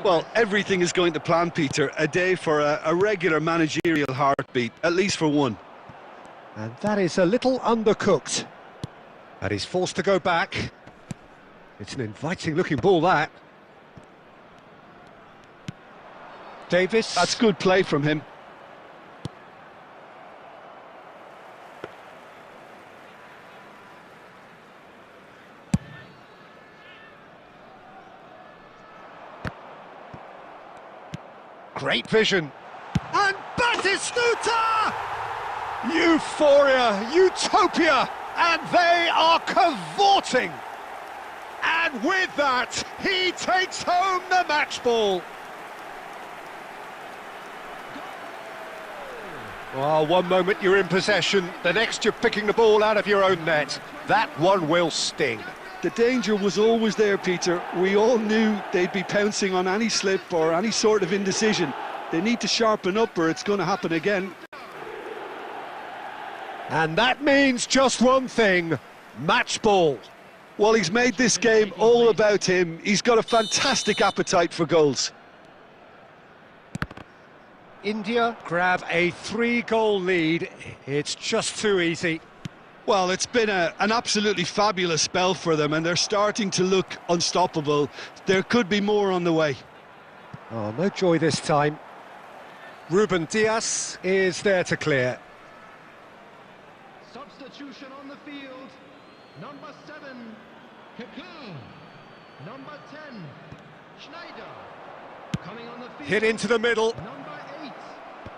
Well, everything is going to plan, Peter. A day for a regular managerial heartbeat, at least for one. And that is a little undercooked. And he's forced to go back. It's an inviting-looking ball, that. Davis. That's good play from him. Great vision. And Batistuta! Euphoria, utopia, and they are cavorting. And with that, he takes home the match ball. Oh, one moment you're in possession, the next you're picking the ball out of your own net. That one will sting. The danger was always there, Peter. We all knew they'd be pouncing on any slip or any sort of indecision. They need to sharpen up or it's going to happen again. And that means just one thing, match ball. Well, he's made this game all about him. He's got a fantastic appetite for goals. India grab a 3-goal lead. It's just too easy. Well, it's been an absolutely fabulous spell for them, and they're starting to look unstoppable. There could be more on the way. Oh, no joy this time. Ruben Diaz is there to clear. Substitution on the field. Number 7, Kaká. Number 10, Schneider. Coming on the field. Hit into the middle. Number 8,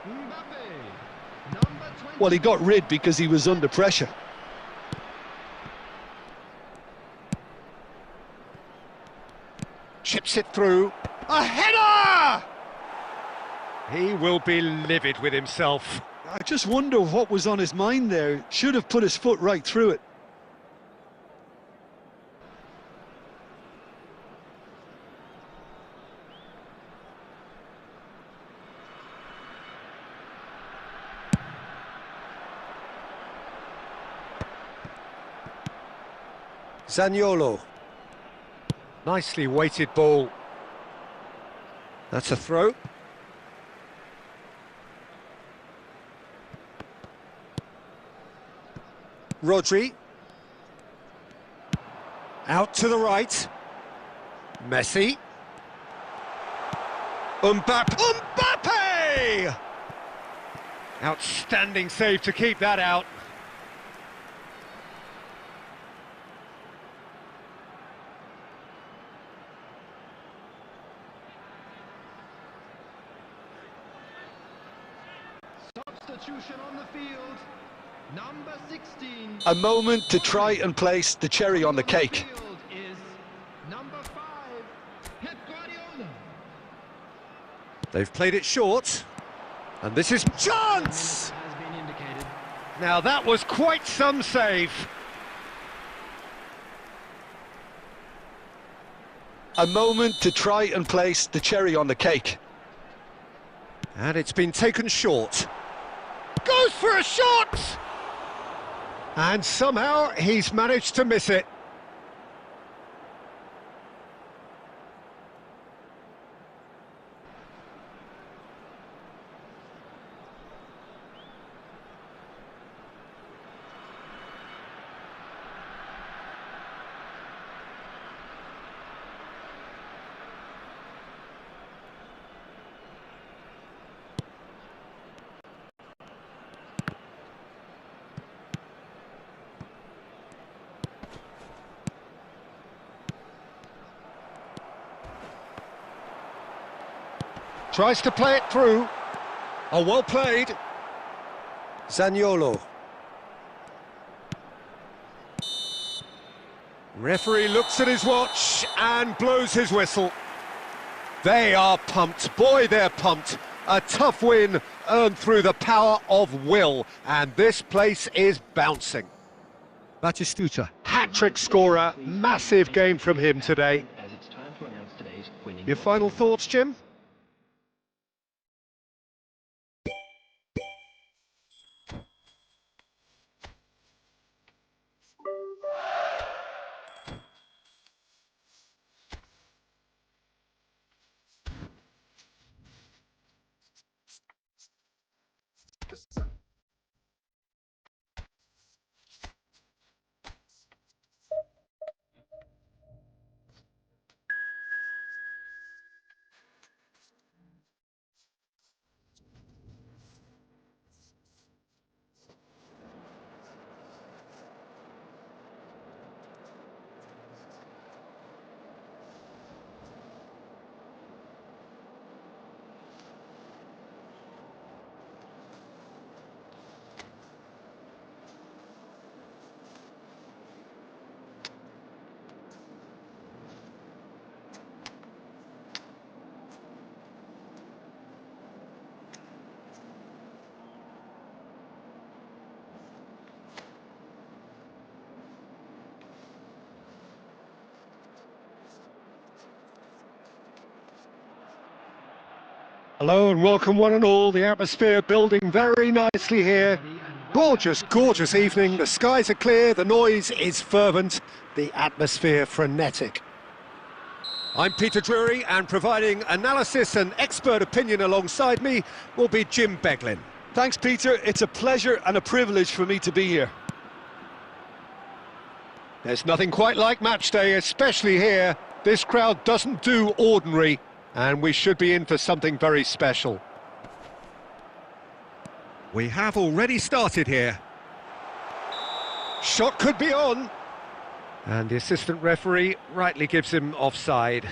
Mbappe. Number 20. Well, he got rid because he was under pressure. Chips it through. A header! He will be livid with himself. I just wonder what was on his mind there. Should have put his foot right through it. Zaniolo. Nicely weighted ball. That's a throw. Rodri. Out to the right. Messi. Mbappe! Outstanding save to keep that out. Substitution on the field. Number 16. A moment to try and place the cherry on the cake. Field is number 5, Pep Guardiola. They've played it short. And this is chance! Has been indicated. Now that was quite some save. A moment to try and place the cherry on the cake. And it's been taken short. Goes for a shot! And somehow he's managed to miss it. Tries to play it through. Oh, well played. Zaniolo. Referee looks at his watch and blows his whistle. They are pumped. Boy, they're pumped. A tough win earned through the power of will. And this place is bouncing. Batistuta, hat-trick scorer. Massive game from him today. Your final thoughts, Jim? Hello and welcome one and all. The atmosphere building very nicely here. Gorgeous, gorgeous evening. The skies are clear, the noise is fervent, the atmosphere frenetic. I'm Peter Drury, and providing analysis and expert opinion alongside me will be Jim Beglin. Thanks, Peter. It's a pleasure and a privilege for me to be here. There's nothing quite like match day, especially here. This crowd doesn't do ordinary, and we should be in for something very special. We have already started here. Shot could be on. And the assistant referee rightly gives him offside.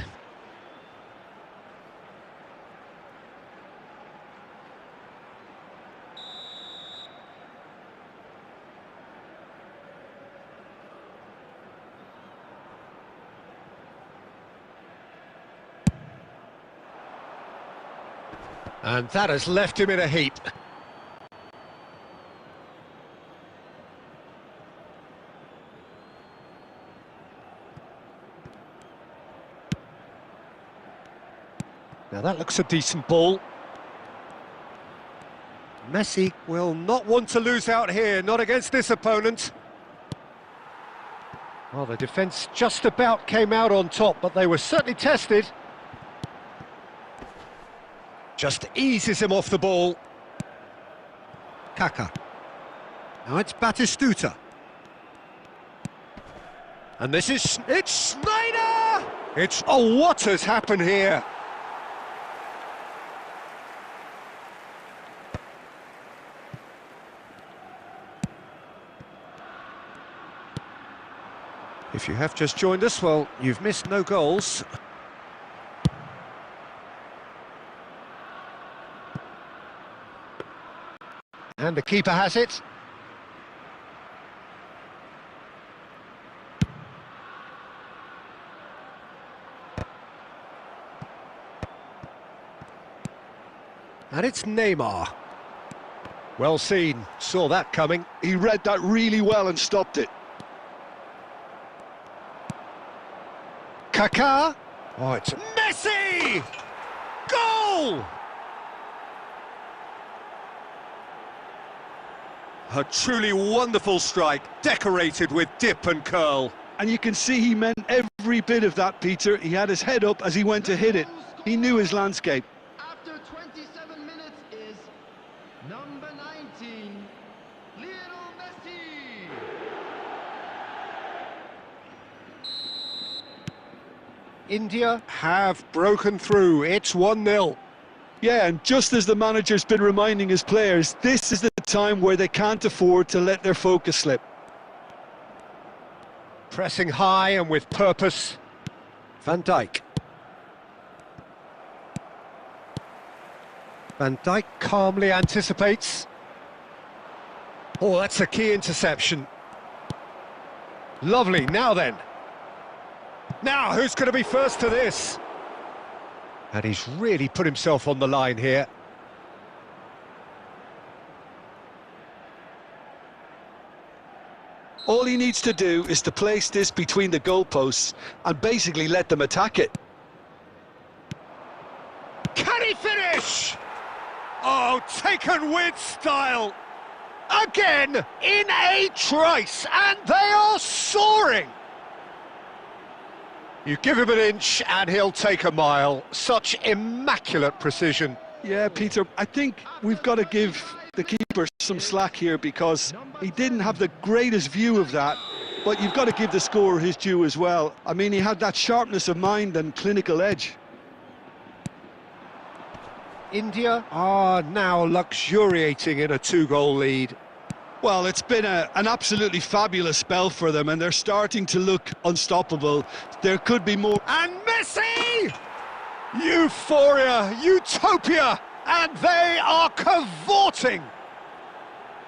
And that has left him in a heap. Now that looks a decent ball. Messi will not want to lose out here, not against this opponent. Well, the defence just about came out on top, but they were certainly tested. Just eases him off the ball. Kaka. Now it's Batistuta. And this is... It's Snyder! It's... Oh, what has happened here? If you have just joined us, well, you've missed no goals. And the keeper has it. And it's Neymar. Well seen, saw that coming. He read that really well and stopped it. Kaká. Oh, it's Messi! Goal! A truly wonderful strike, decorated with dip and curl. And you can see he meant every bit of that, Peter. He had his head up as he went to hit it. He knew his landscape. After 27 minutes is number 19, Lionel Messi. India have broken through. It's 1-0. Yeah, and just as the manager's been reminding his players, this is the time where they can't afford to let their focus slip. Pressing high and with purpose. Van Dijk. Van Dijk calmly anticipates. Oh, that's a key interception. Lovely, now then. Now, who's going to be first to this? And he's really put himself on the line here. All he needs to do is to place this between the goalposts and basically let them attack it. Can he finish? Oh, taken with style. Again, in a trice, and they are soaring. You give him an inch and he'll take a mile. Such immaculate precision. Yeah, Peter, I think we've got to give the keeper some slack here because he didn't have the greatest view of that, but you've got to give the scorer his due as well. I mean, he had that sharpness of mind and clinical edge. India are now luxuriating in a 2-goal lead. Well, it's been an absolutely fabulous spell for them, and they're starting to look unstoppable. There could be more. And Messi! Euphoria, utopia, and they are cavorting.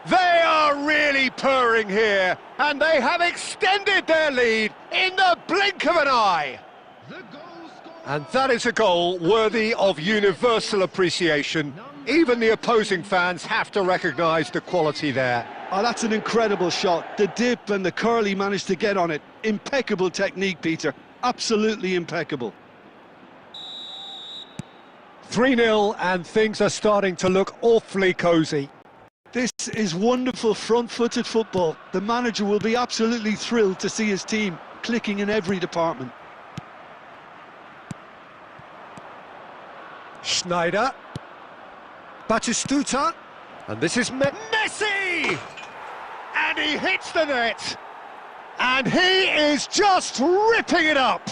They are really purring here, and they have extended their lead in the blink of an eye. The goal scorer. And that is a goal worthy of universal appreciation. Even the opposing fans have to recognise the quality there. Oh, that's an incredible shot. The dip and the curl he managed to get on it. Impeccable technique, Peter. Absolutely impeccable. 3-0, and things are starting to look awfully cosy. This is wonderful front-footed football. The manager will be absolutely thrilled to see his team clicking in every department. Schneider. Batistuta. And this is Messi! And he hits the net. And And he is just ripping it up.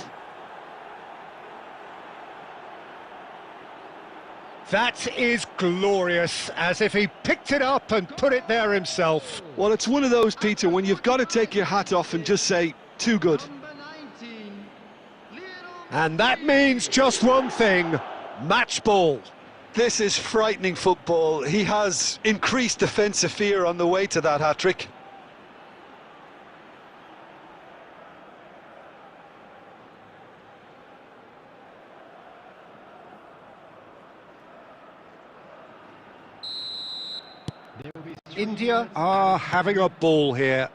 That is glorious, as if he picked it up and put it there himself. Well, it's one of those, Peter, when you've got to take your hat off and just say, too good. And that means just one thing, match ball. This is frightening football. He has increased defensive fear on the way to that hat-trick. India are having a ball here.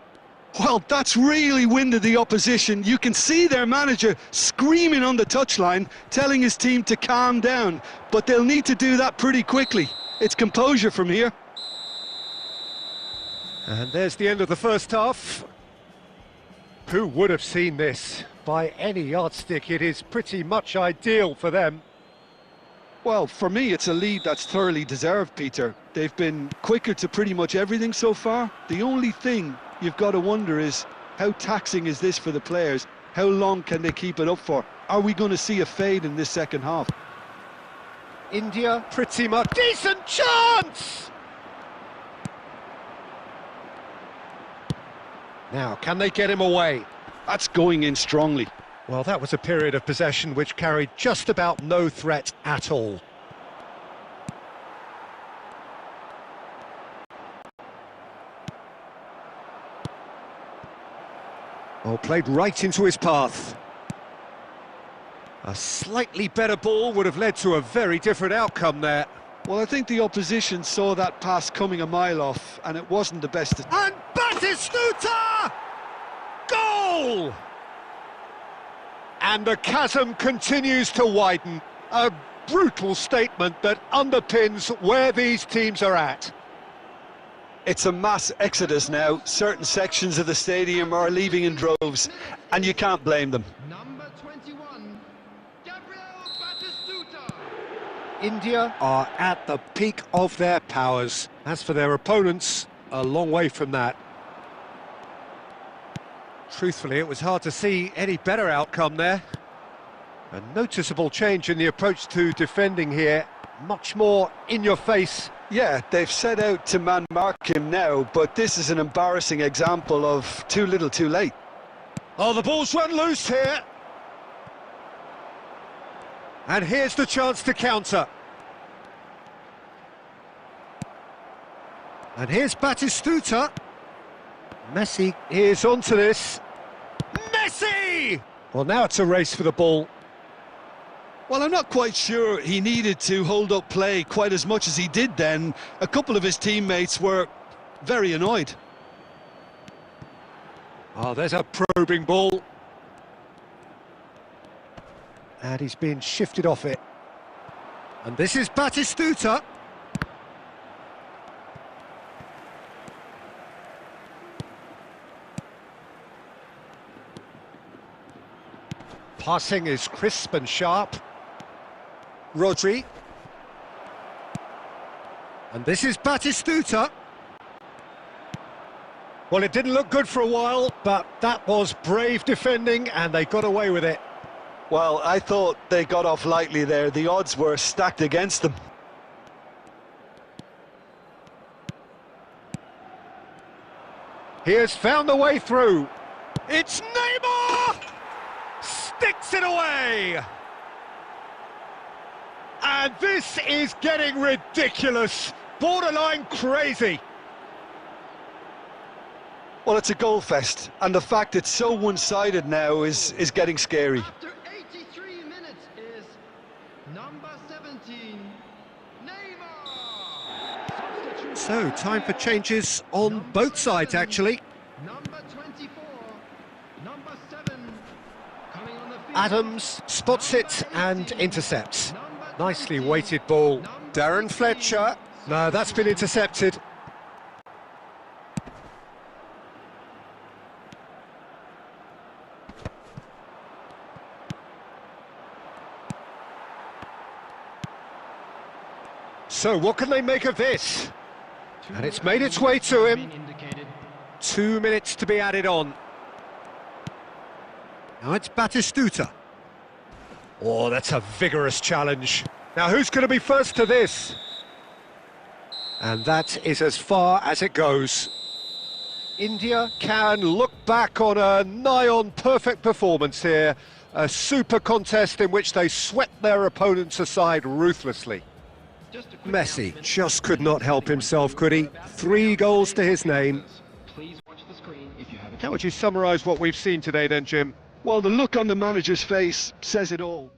Well, that's really winded the opposition. You can see their manager screaming on the touchline, telling his team to calm down. But they'll need to do that pretty quickly. It's composure from here. And there's the end of the first half. Who would have seen this? By any yardstick, it is pretty much ideal for them. Well, for me, it's a lead that's thoroughly deserved, Peter. They've been quicker to pretty much everything so far. The only thing you've got to wonder is, how taxing is this for the players? How long can they keep it up for? Are we going to see a fade in this second half? India, pretty much. Decent chance! Now, can they get him away? That's going in strongly. Well, that was a period of possession which carried just about no threat at all. Oh, played right into his path. A slightly better ball would have led to a very different outcome there. Well, I think the opposition saw that pass coming a mile off, and it wasn't the best. And Batistuta! Goal! And the chasm continues to widen. A brutal statement that underpins where these teams are at. It's a mass exodus now. Certain sections of the stadium are leaving in droves, and you can't blame them. Number 21, Gabriel Batistuta. India are at the peak of their powers. As for their opponents, a long way from that. Truthfully, it was hard to see any better outcome there. A noticeable change in the approach to defending here. Much more in your face. Yeah, they've set out to man-mark him now, but this is an embarrassing example of too little too late. Oh, the ball's run loose here. And here's the chance to counter. And here's Batistuta. Messi is onto this. Messi! Well, now it's a race for the ball. Well, I'm not quite sure he needed to hold up play quite as much as he did then. A couple of his teammates were very annoyed. Oh, there's a probing ball. And he's been shifted off it. And this is Batistuta. Passing is crisp and sharp. Rodri. And this is Batistuta. Well, it didn't look good for a while, but that was brave defending, and they got away with it. Well, I thought they got off lightly there. The odds were stacked against them. He has found the way through. It's Neymar! Sticks it away! And this is getting ridiculous, borderline crazy. Well, it's a goal fest, and the fact it's so one-sided now is getting scary. After 83 minutes is number 17, Neymar. Substitute So, time for changes on both sides, actually. number 24, number 7, coming on the field. Adams spots it and intercepts. Number Nicely 20, weighted ball. number Darren Fletcher. No, that's been intercepted. So, what can they make of this? And it's made its way to him. 2 minutes to be added on. Now it's Batistuta. Oh, that's a vigorous challenge. Now who's going to be first to this? And that is as far as it goes. India can look back on a nigh-on perfect performance here. A super contest in which they swept their opponents aside ruthlessly. Messi just could not help himself, could he? 3 goals to his name. How would you summarise what we've seen today then, Jim? Well, the look on the manager's face says it all.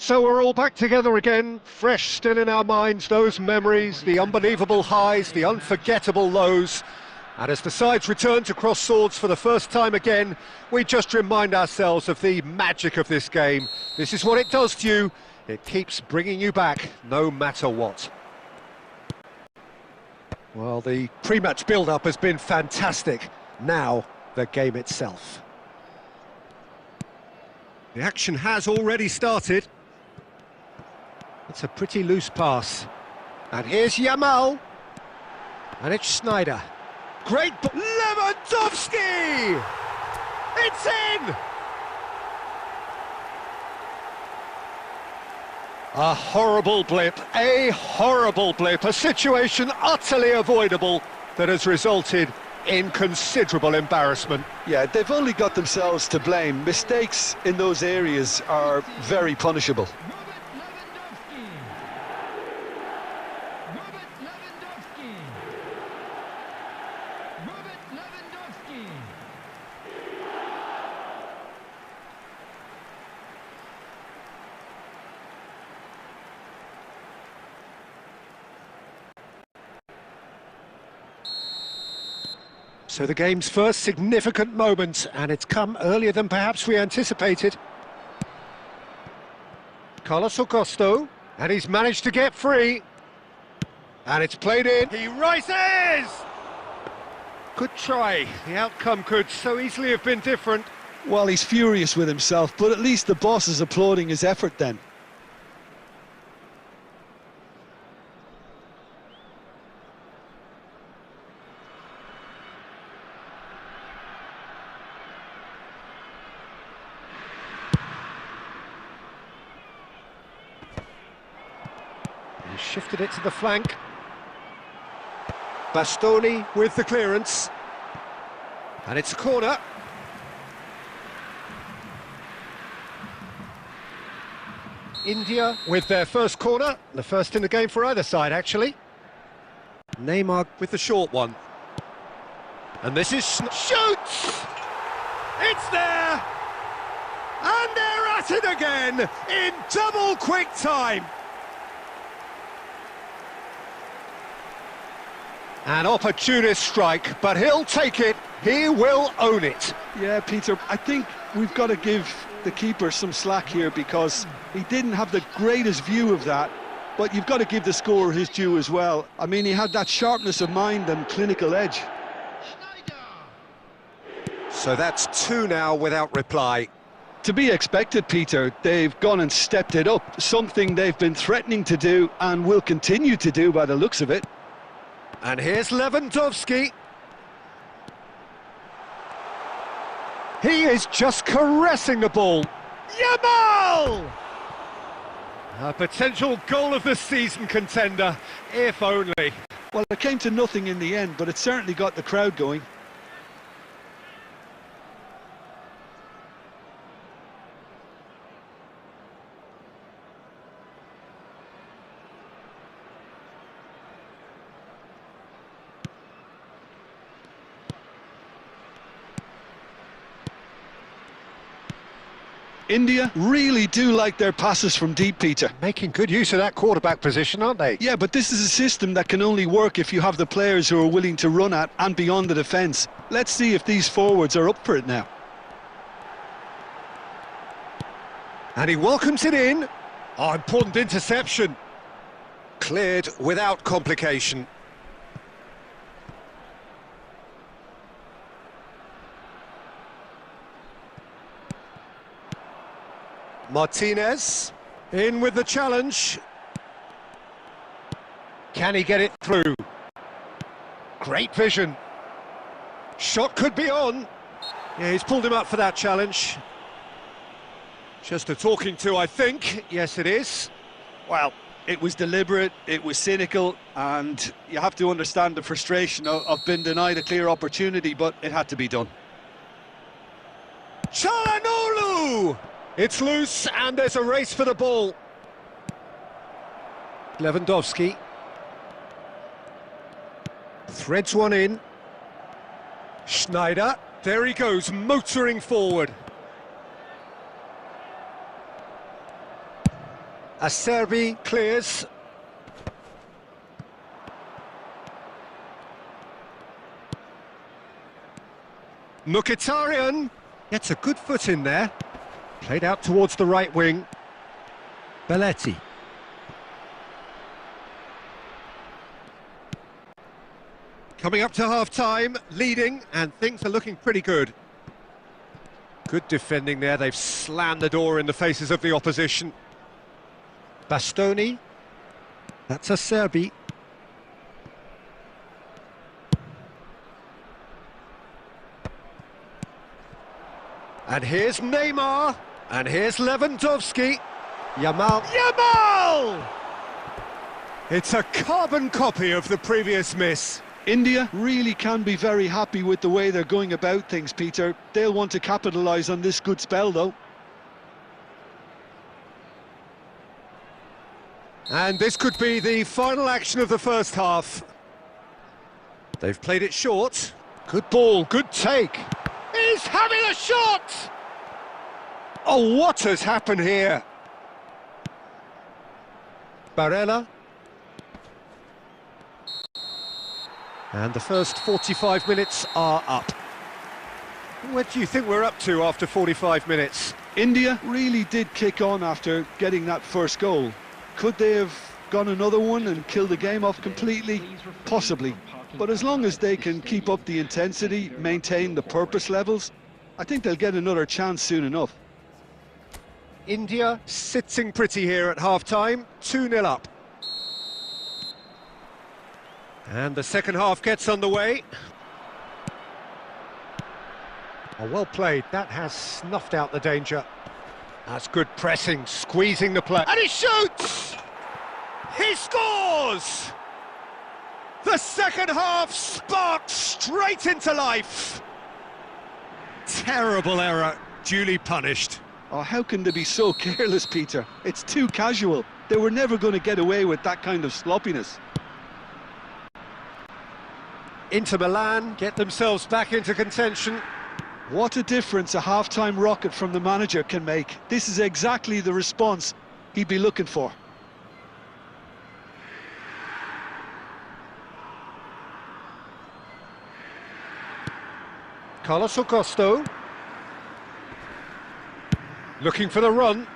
So we're all back together again, fresh still in our minds, those memories, the unbelievable highs, the unforgettable lows. And as the sides return to cross swords for the first time again, we just remind ourselves of the magic of this game. This is what it does to you. It keeps bringing you back, no matter what. Well, the pre-match build-up has been fantastic. Now, the game itself. The action has already started. It's a pretty loose pass. And here's Yamal. And it's Sneijder. Great Lewandowski! It's in! A horrible blip, a situation utterly avoidable that has resulted in considerable embarrassment. Yeah, they've only got themselves to blame. Mistakes in those areas are very punishable. So the game's first significant moment, and it's come earlier than perhaps we anticipated. Carlos Augusto, and he's managed to get free. And it's played in. He rises! Good try. The outcome could so easily have been different. Well, he's furious with himself, but at least the boss is applauding his effort then. He shifted it to the flank. Bastoni with the clearance. And it's a corner. India with their first corner. The first in the game for either side, actually. Neymar with the short one. And this is... Shoots! It's there! And they're at it again in double quick time. An opportunist strike, but he'll take it, he will own it. Yeah, Peter, I think we've got to give the keeper some slack here because he didn't have the greatest view of that, but you've got to give the scorer his due as well. I mean, he had that sharpness of mind and clinical edge. So that's two now without reply. To be expected, Peter. They've gone and stepped it up, something they've been threatening to do and will continue to do by the looks of it. And here's Lewandowski. He is just caressing the ball. Yamal! A potential goal of the season contender, if only. Well, it came to nothing in the end, but it certainly got the crowd going. India really do like their passes from deep, Peter. Making good use of that quarterback position, aren't they? Yeah, but this is a system that can only work if you have the players who are willing to run at and beyond the defence. Let's see if these forwards are up for it now. And he welcomes it in. Oh, important interception. Cleared without complication. Martinez, in with the challenge. Can he get it through? Great vision. Shot could be on. Yeah, he's pulled him up for that challenge. Just a talking to, I think. Yes, it is. Well, it was deliberate, it was cynical, and you have to understand the frustration of being denied a clear opportunity, but it had to be done. Çalhanoğlu! It's loose, and there's a race for the ball. Lewandowski. Threads one in. Sneijder. There he goes, motoring forward. Acerbi clears. Mkhitaryan gets a good foot in there. Played out towards the right wing. Belletti. Coming up to half-time, leading, and things are looking pretty good. Good defending there, they've slammed the door in the faces of the opposition. Bastoni. That's Acerbi. And here's Neymar. And here's Lewandowski. Yamal! It's a carbon copy of the previous miss. India really can be very happy with the way they're going about things, Peter. They'll want to capitalise on this good spell, though. And this could be the final action of the first half. They've played it short. Good ball, good take. He's having a shot! Oh, what has happened here? Barella. And the first 45 minutes are up. What do you think we're up to after 45 minutes? India really did kick on after getting that first goal. Could they have gone another one and killed the game off completely? Possibly. But as long as they can keep up the intensity, maintain the purpose levels, I think they'll get another chance soon enough. India sitting pretty here at half-time, 2-0 up. And the second half gets underway. Oh, well played, that has snuffed out the danger. That's good pressing, squeezing the play. And he shoots! He scores! The second half sparked straight into life. Terrible error, duly punished. Oh, how can they be so careless, Peter? It's too casual. They were never going to get away with that kind of sloppiness. Inter Milan get themselves back into contention. What a difference a half-time rocket from the manager can make. This is exactly the response he'd be looking for. Carlos Augusto. Looking for the run.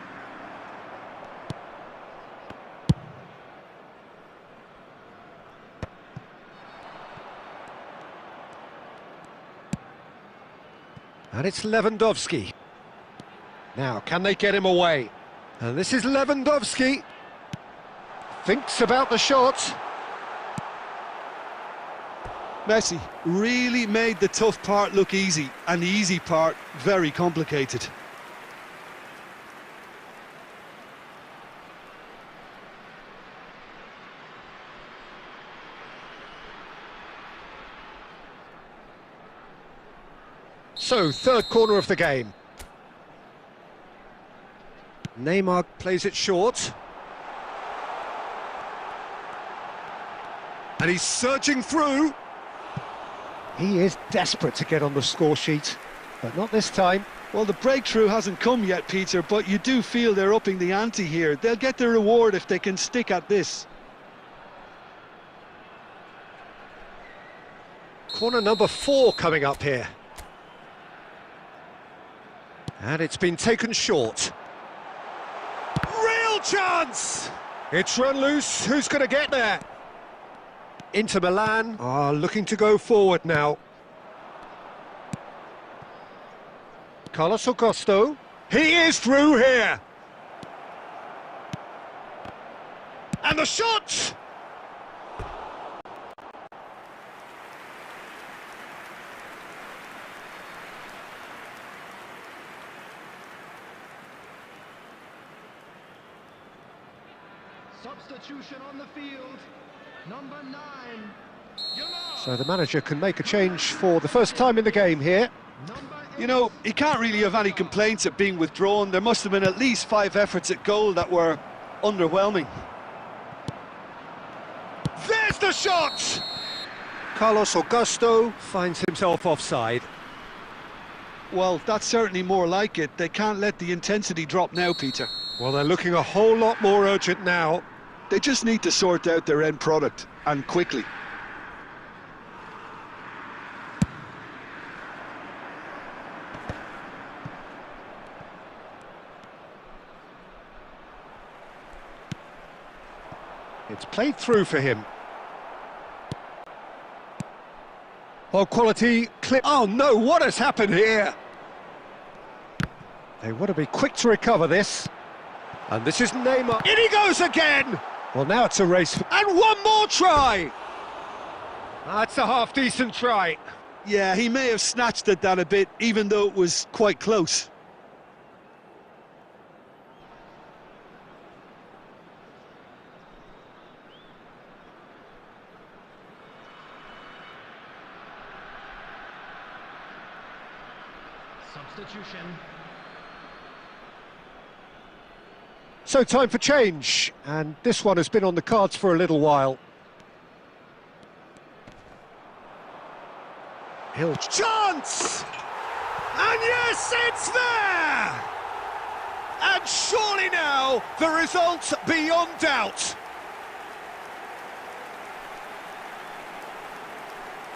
And it's Lewandowski. Now, can they get him away? And this is Lewandowski. Thinks about the shot. Messi really made the tough part look easy, and the easy part very complicated. So, third corner of the game. Neymar plays it short. And he's surging through. He is desperate to get on the score sheet, but not this time. Well, the breakthrough hasn't come yet, Peter, but you do feel they're upping the ante here. They'll get their reward if they can stick at this. Corner number 4 coming up here. And it's been taken short. Real chance! It's run loose, who's going to get there? Inter Milan are looking to go forward now. Carlos Augusto. He is through here! And the shot! Substitution on the field, number 9. So the manager can make a change for the first time in the game here. You know, he can't really have any complaints at being withdrawn. There must have been at least 5 efforts at goal that were underwhelming. There's the shot! Carlos Augusto finds himself offside. Well, that's certainly more like it. They can't let the intensity drop now, Peter. Well, they're looking a whole lot more urgent now. They just need to sort out their end product, and quickly. It's played through for him. Oh, quality clip. Oh no, what has happened here? They want to be quick to recover this. And this is Neymar. In he goes again! Well, now it's a race. And one more try! That's a half-decent try. Yeah, he may have snatched at that a bit, even though it was quite close. Substitution. So time for change, and this one has been on the cards for a little while. He'll chance! And yes, it's there! And surely now, the result's beyond doubt.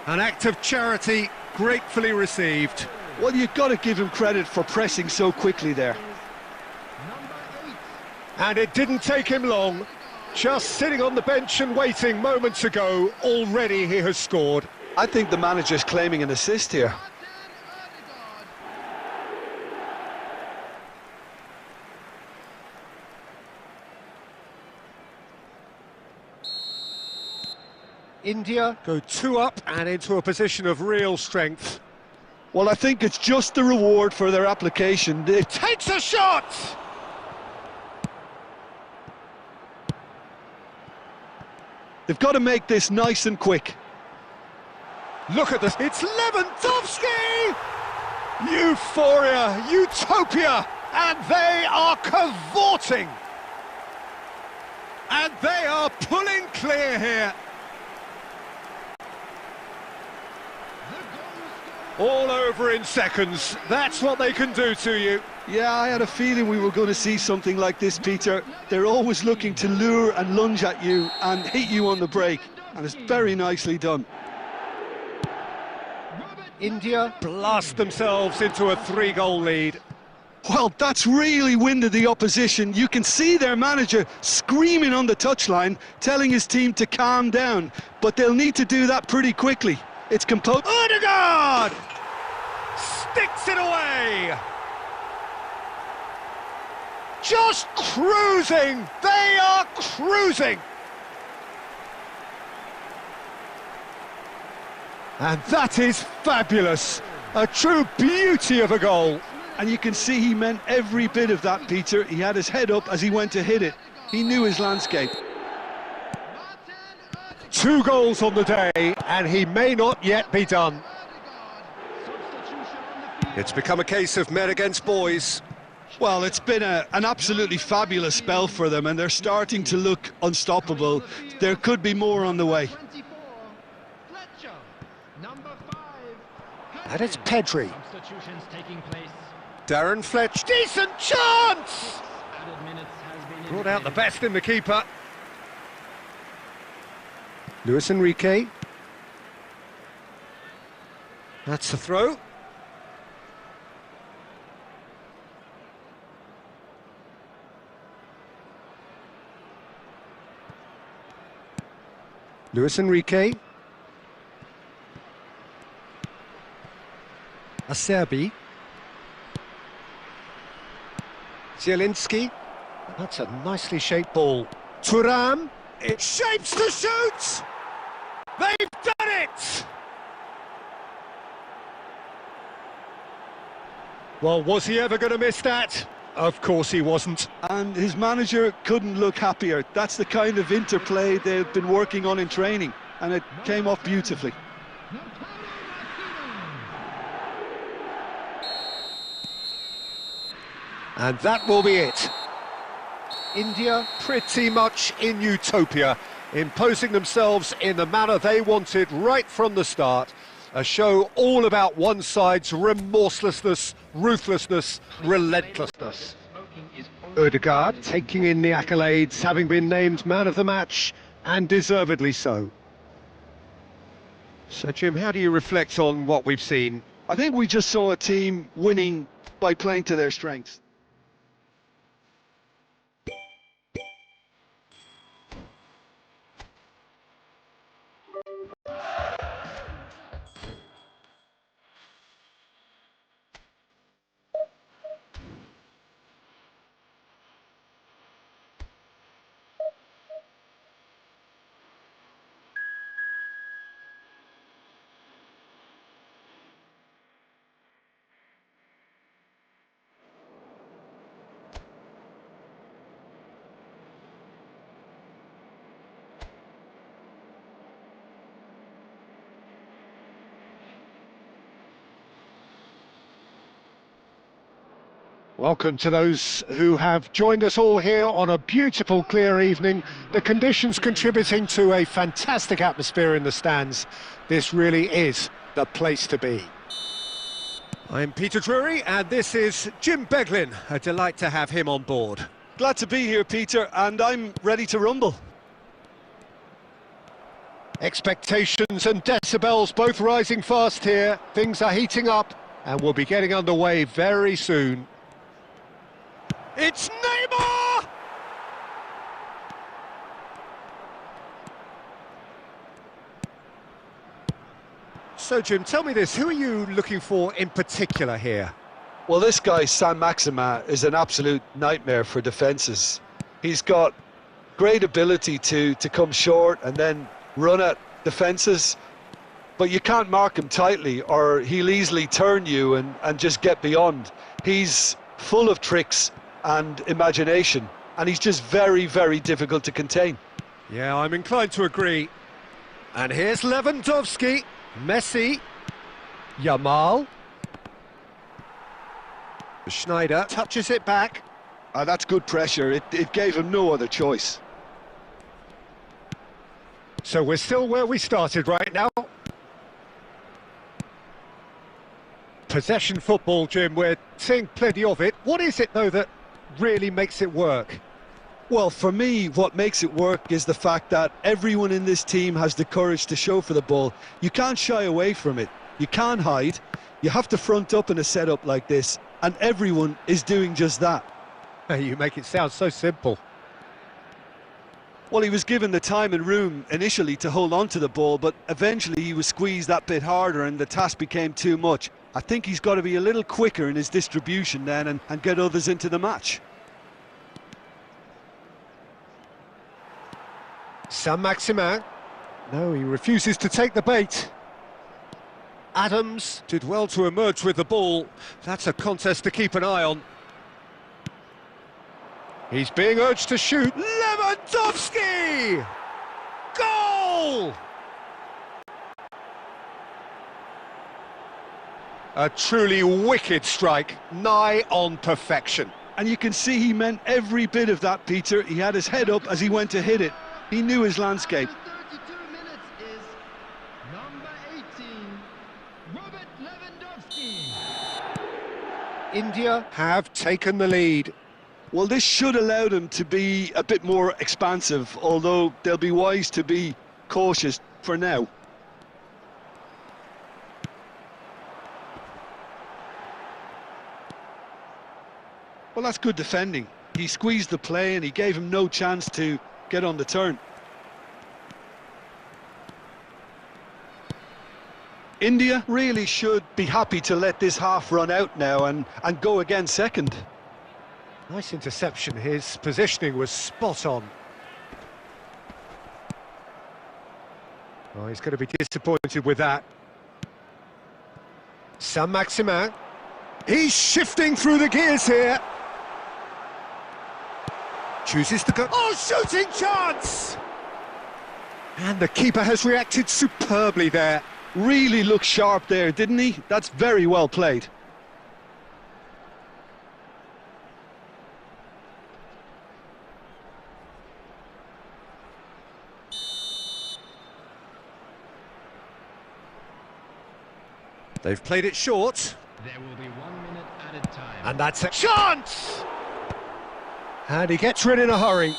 An act of charity gratefully received. Well, you've got to give him credit for pressing so quickly there. And it didn't take him long. Just sitting on the bench and waiting moments ago, already he has scored. I think the manager's claiming an assist here. India go 2 up and into a position of real strength. Well, I think it's just the reward for their application. It Takes a shot! They've got to make this nice and quick. Look at this, it's Lewandowski! Euphoria, utopia, and they are cavorting. And they are pulling clear here. All over in seconds, that's what they can do to you. Yeah, I had a feeling we were going to see something like this, Peter. They're always looking to lure and lunge at you and hit you on the break, and it's very nicely done. India blast themselves into a 3-goal lead. Well, that's really winded the opposition. You can see their manager screaming on the touchline, telling his team to calm down, but they'll need to do that pretty quickly. It's composed. Odegaard sticks it away. Just cruising. They are cruising. And that is fabulous. A true beauty of a goal. And you can see he meant every bit of that, Peter. He had his head up as he went to hit it. He knew his landscape. 2 goals on the day, and he may not yet be done. It's become a case of men against boys. Well, it's been an absolutely fabulous spell for them, and they're starting to look unstoppable. There could be more on the way. And it's Pedri. Darren Fletch, decent chance! Brought out the best in the keeper. Luis Enrique. That's the throw. Luis Enrique. Acerbi. Zielinski. That's a nicely shaped ball. Thuram. It shapes to shoot! They've done it! Well, was he ever going to miss that? Of course he wasn't. And his manager couldn't look happier. That's the kind of interplay they've been working on in training, and it came off beautifully. And that will be it. India pretty much in utopia, imposing themselves in the manner they wanted right from the start. A show all about one side's remorselessness, ruthlessness, relentlessness. Smoking is Ødegaard taking in the accolades, having been named man of the match, and deservedly so. So, Jim, how do you reflect on what we've seen? I think we just saw a team winning by playing to their strengths. Welcome to those who have joined us all here on a beautiful, clear evening. The conditions contributing to a fantastic atmosphere in the stands. This really is the place to be. I'm Peter Drury, and this is Jim Beglin. A delight to have him on board. Glad to be here, Peter, and I'm ready to rumble. Expectations and decibels both rising fast here. Things are heating up, and we'll be getting underway very soon. It's Neymar! So, Jim, tell me this, who are you looking for in particular here? Well, this guy, Saint-Maximin, is an absolute nightmare for defences. He's got great ability to come short and then run at defences, but you can't mark him tightly or he'll easily turn you and just get beyond. He's full of tricks and imagination, and he's just very, very difficult to contain. Yeah, I'm inclined to agree. And here's Lewandowski, Messi, Yamal. Schneider touches it back. That's good pressure. It gave him no other choice. So we're still where we started right now. Possession football, Jim, we're seeing plenty of it. What is it, though, that really makes it work? Well, for me, what makes it work is the fact that everyone in this team has the courage to show for the ball. You can't shy away from it. You can't hide. You have to front up in a setup like this, and everyone is doing just that. You make it sound so simple. Well, he was given the time and room initially to hold on to the ball, but eventually he was squeezed that bit harder and the task became too much. I think he's got to be a little quicker in his distribution then and get others into the match. Saint-Maximin. No, he refuses to take the bait. Adams did well to emerge with the ball. That's a contest to keep an eye on. He's being urged to shoot. Lewandowski! Goal! A truly wicked strike, nigh on perfection. And you can see he meant every bit of that, Peter. He had his head up as he went to hit it. He knew his landscape. After 32 minutes is number 18, Robert Lewandowski. India have taken the lead. Well, this should allow them to be a bit more expansive, although they'll be wise to be cautious for now. Well, that's good defending. He squeezed the play and he gave him no chance to get on the turn. India really should be happy to let this half run out now and go again second. Nice interception. His positioning was spot on. Oh, he's going to be disappointed with that. Saint-Maximin. He's shifting through the gears here. Chooses to go. Oh, shooting chance! And the keeper has reacted superbly there. Really looked sharp there, didn't he? That's very well played. They've played it short. There will be 1 minute added time. And that's a chance! And he gets rid in a hurry.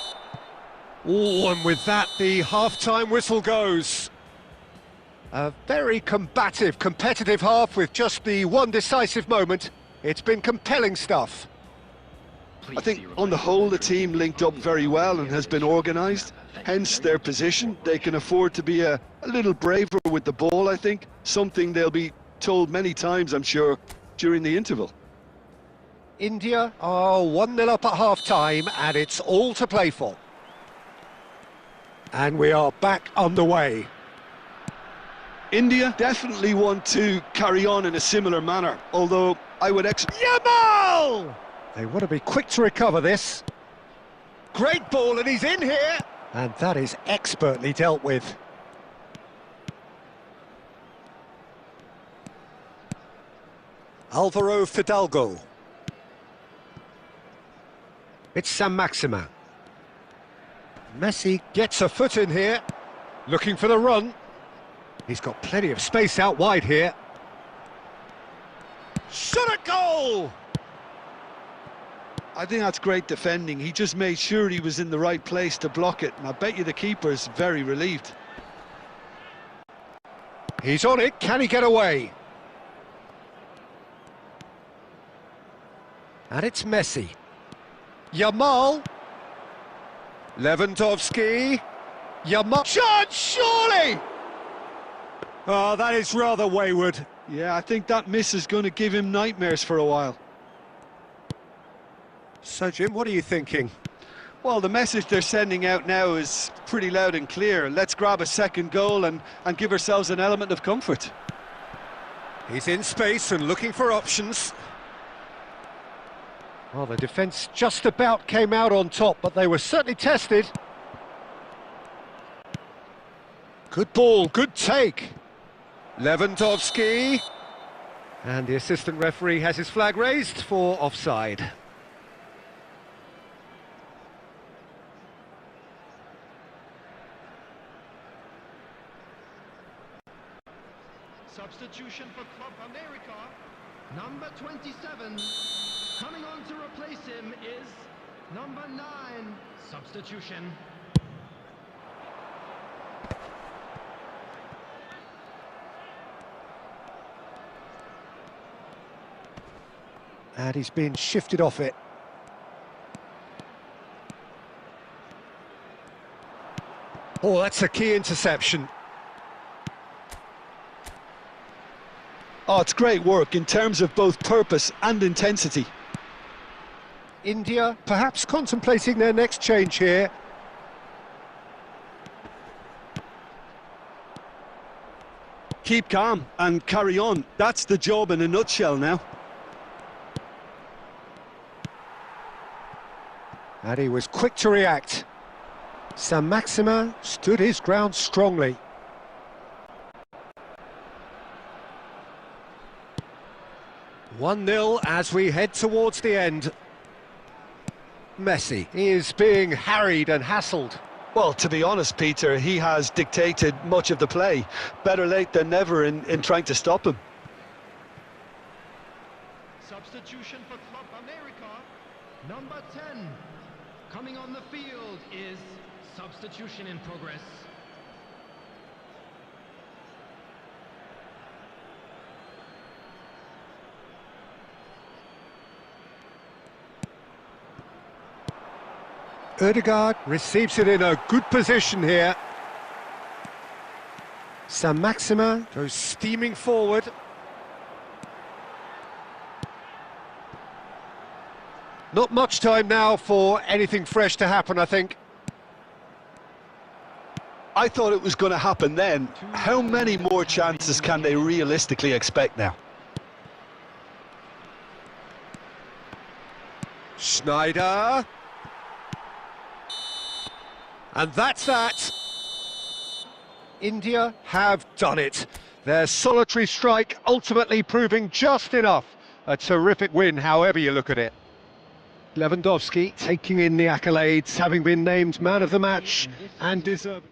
Oh, and with that, the half-time whistle goes. A very combative, competitive half with just the one decisive moment. It's been compelling stuff. I think on the whole the team linked up very well and has been organised, hence their position. They can afford to be a little braver with the ball, I think, something they'll be told many times, I'm sure, during the interval. India are 1-0 up at half-time and it's all to play for. And we are back underway. India definitely want to carry on in a similar manner, although I would Yamal! They want to be quick to recover this. Great ball, and he's in here. And that is expertly dealt with. Alvaro Fidalgo. It's San Maximin. Messi gets a foot in here, looking for the run. He's got plenty of space out wide here. Shot a goal! I think that's great defending. He just made sure he was in the right place to block it, and I bet you the keeper's very relieved. He's on it, can he get away? And it's Messi. Yamal. Lewandowski. Yamal. Shot, surely! Oh, that is rather wayward. Yeah, I think that miss is going to give him nightmares for a while. So, Jim, what are you thinking? Well, the message they're sending out now is pretty loud and clear. Let's grab a second goal and give ourselves an element of comfort. He's in space and looking for options. Well, the defence just about came out on top, but they were certainly tested. Good ball, good take. Lewandowski. And the assistant referee has his flag raised for offside. Substitution for Club America, number 27. Coming on to replace him is number 9. Substitution. And he's been shifted off it. Oh, that's a key interception. Oh, it's great work in terms of both purpose and intensity. India perhaps contemplating their next change here. Keep calm and carry on. That's the job in a nutshell now. And he was quick to react. San Maximin stood his ground strongly. One-nil as we head towards the end. Messi is being harried and hassled. Well, to be honest, Peter, he has dictated much of the play. Better late than never in trying to stop him. Substitution for Club America, number 10. Coming on the field is substitution in progress. Ødegaard receives it in a good position here. San Maximin goes steaming forward. Not much time now for anything fresh to happen, I think. I thought it was going to happen then. How many more chances can they realistically expect now? Schneider. And that's that. India have done it. Their solitary strike ultimately proving just enough. A terrific win, however you look at it. Lewandowski taking in the accolades, having been named man of the match and deserving.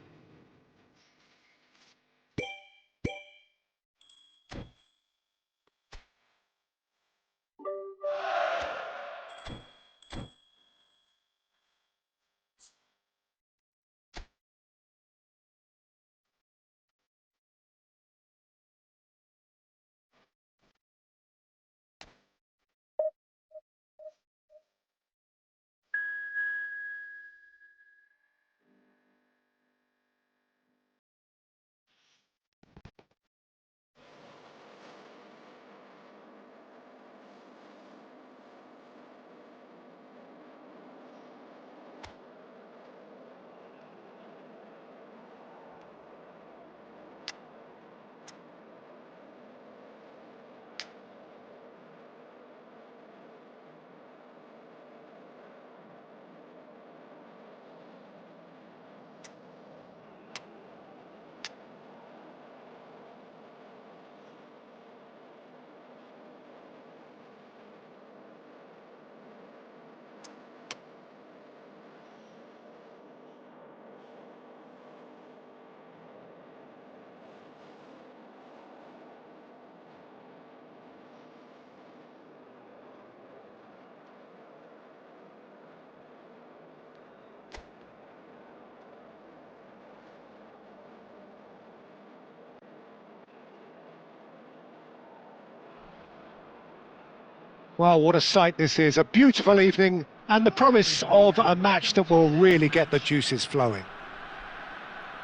Well, what a sight this is. A beautiful evening and the promise of a match that will really get the juices flowing.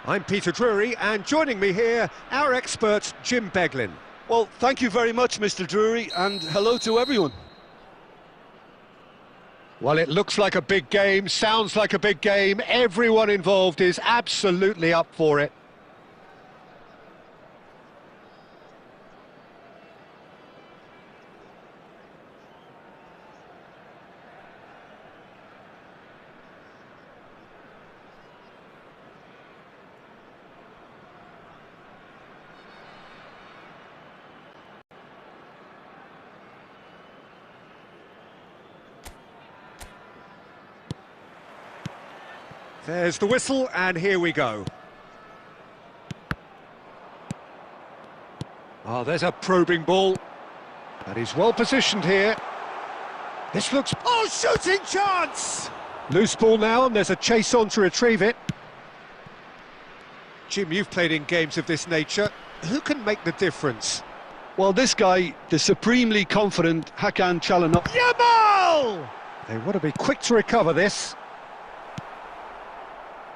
I'm Peter Drury, and joining me here, our expert, Jim Beglin. Well, thank you very much, Mr. Drury, and hello to everyone. Well, it looks like a big game, sounds like a big game. Everyone involved is absolutely up for it. There's the whistle, and here we go. Oh, there's a probing ball. And he's well positioned here. This looks... Oh, shooting chance! Loose ball now, and there's a chase on to retrieve it. Jim, you've played in games of this nature. Who can make the difference? Well, this guy, the supremely confident Hakan Çalhanoğlu. Yamal! They want to be quick to recover this.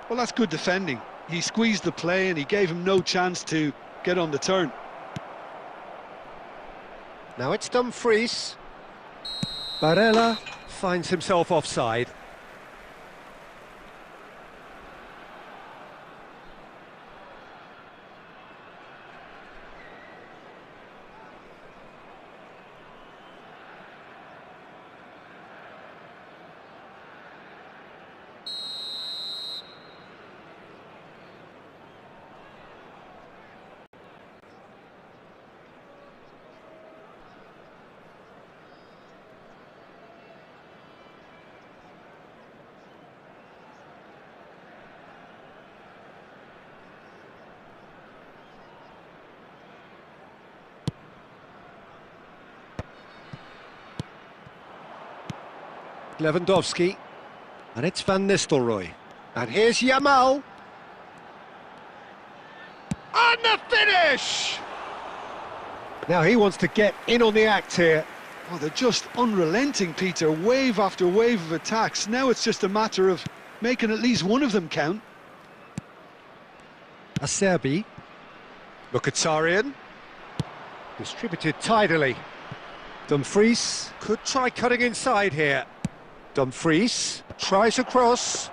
Well, that's good defending. He squeezed the play and he gave him no chance to get on the turn. Now it's Dumfries. Barella finds himself offside. Lewandowski, and it's Van Nistelrooy, and here's Yamal, and the finish! Now he wants to get in on the act here. Oh, they're just unrelenting, Peter, wave after wave of attacks. Now it's just a matter of making at least one of them count. Acerbi, Mkhitaryan, distributed tidily. Dumfries could try cutting inside here. Dumfries tries across.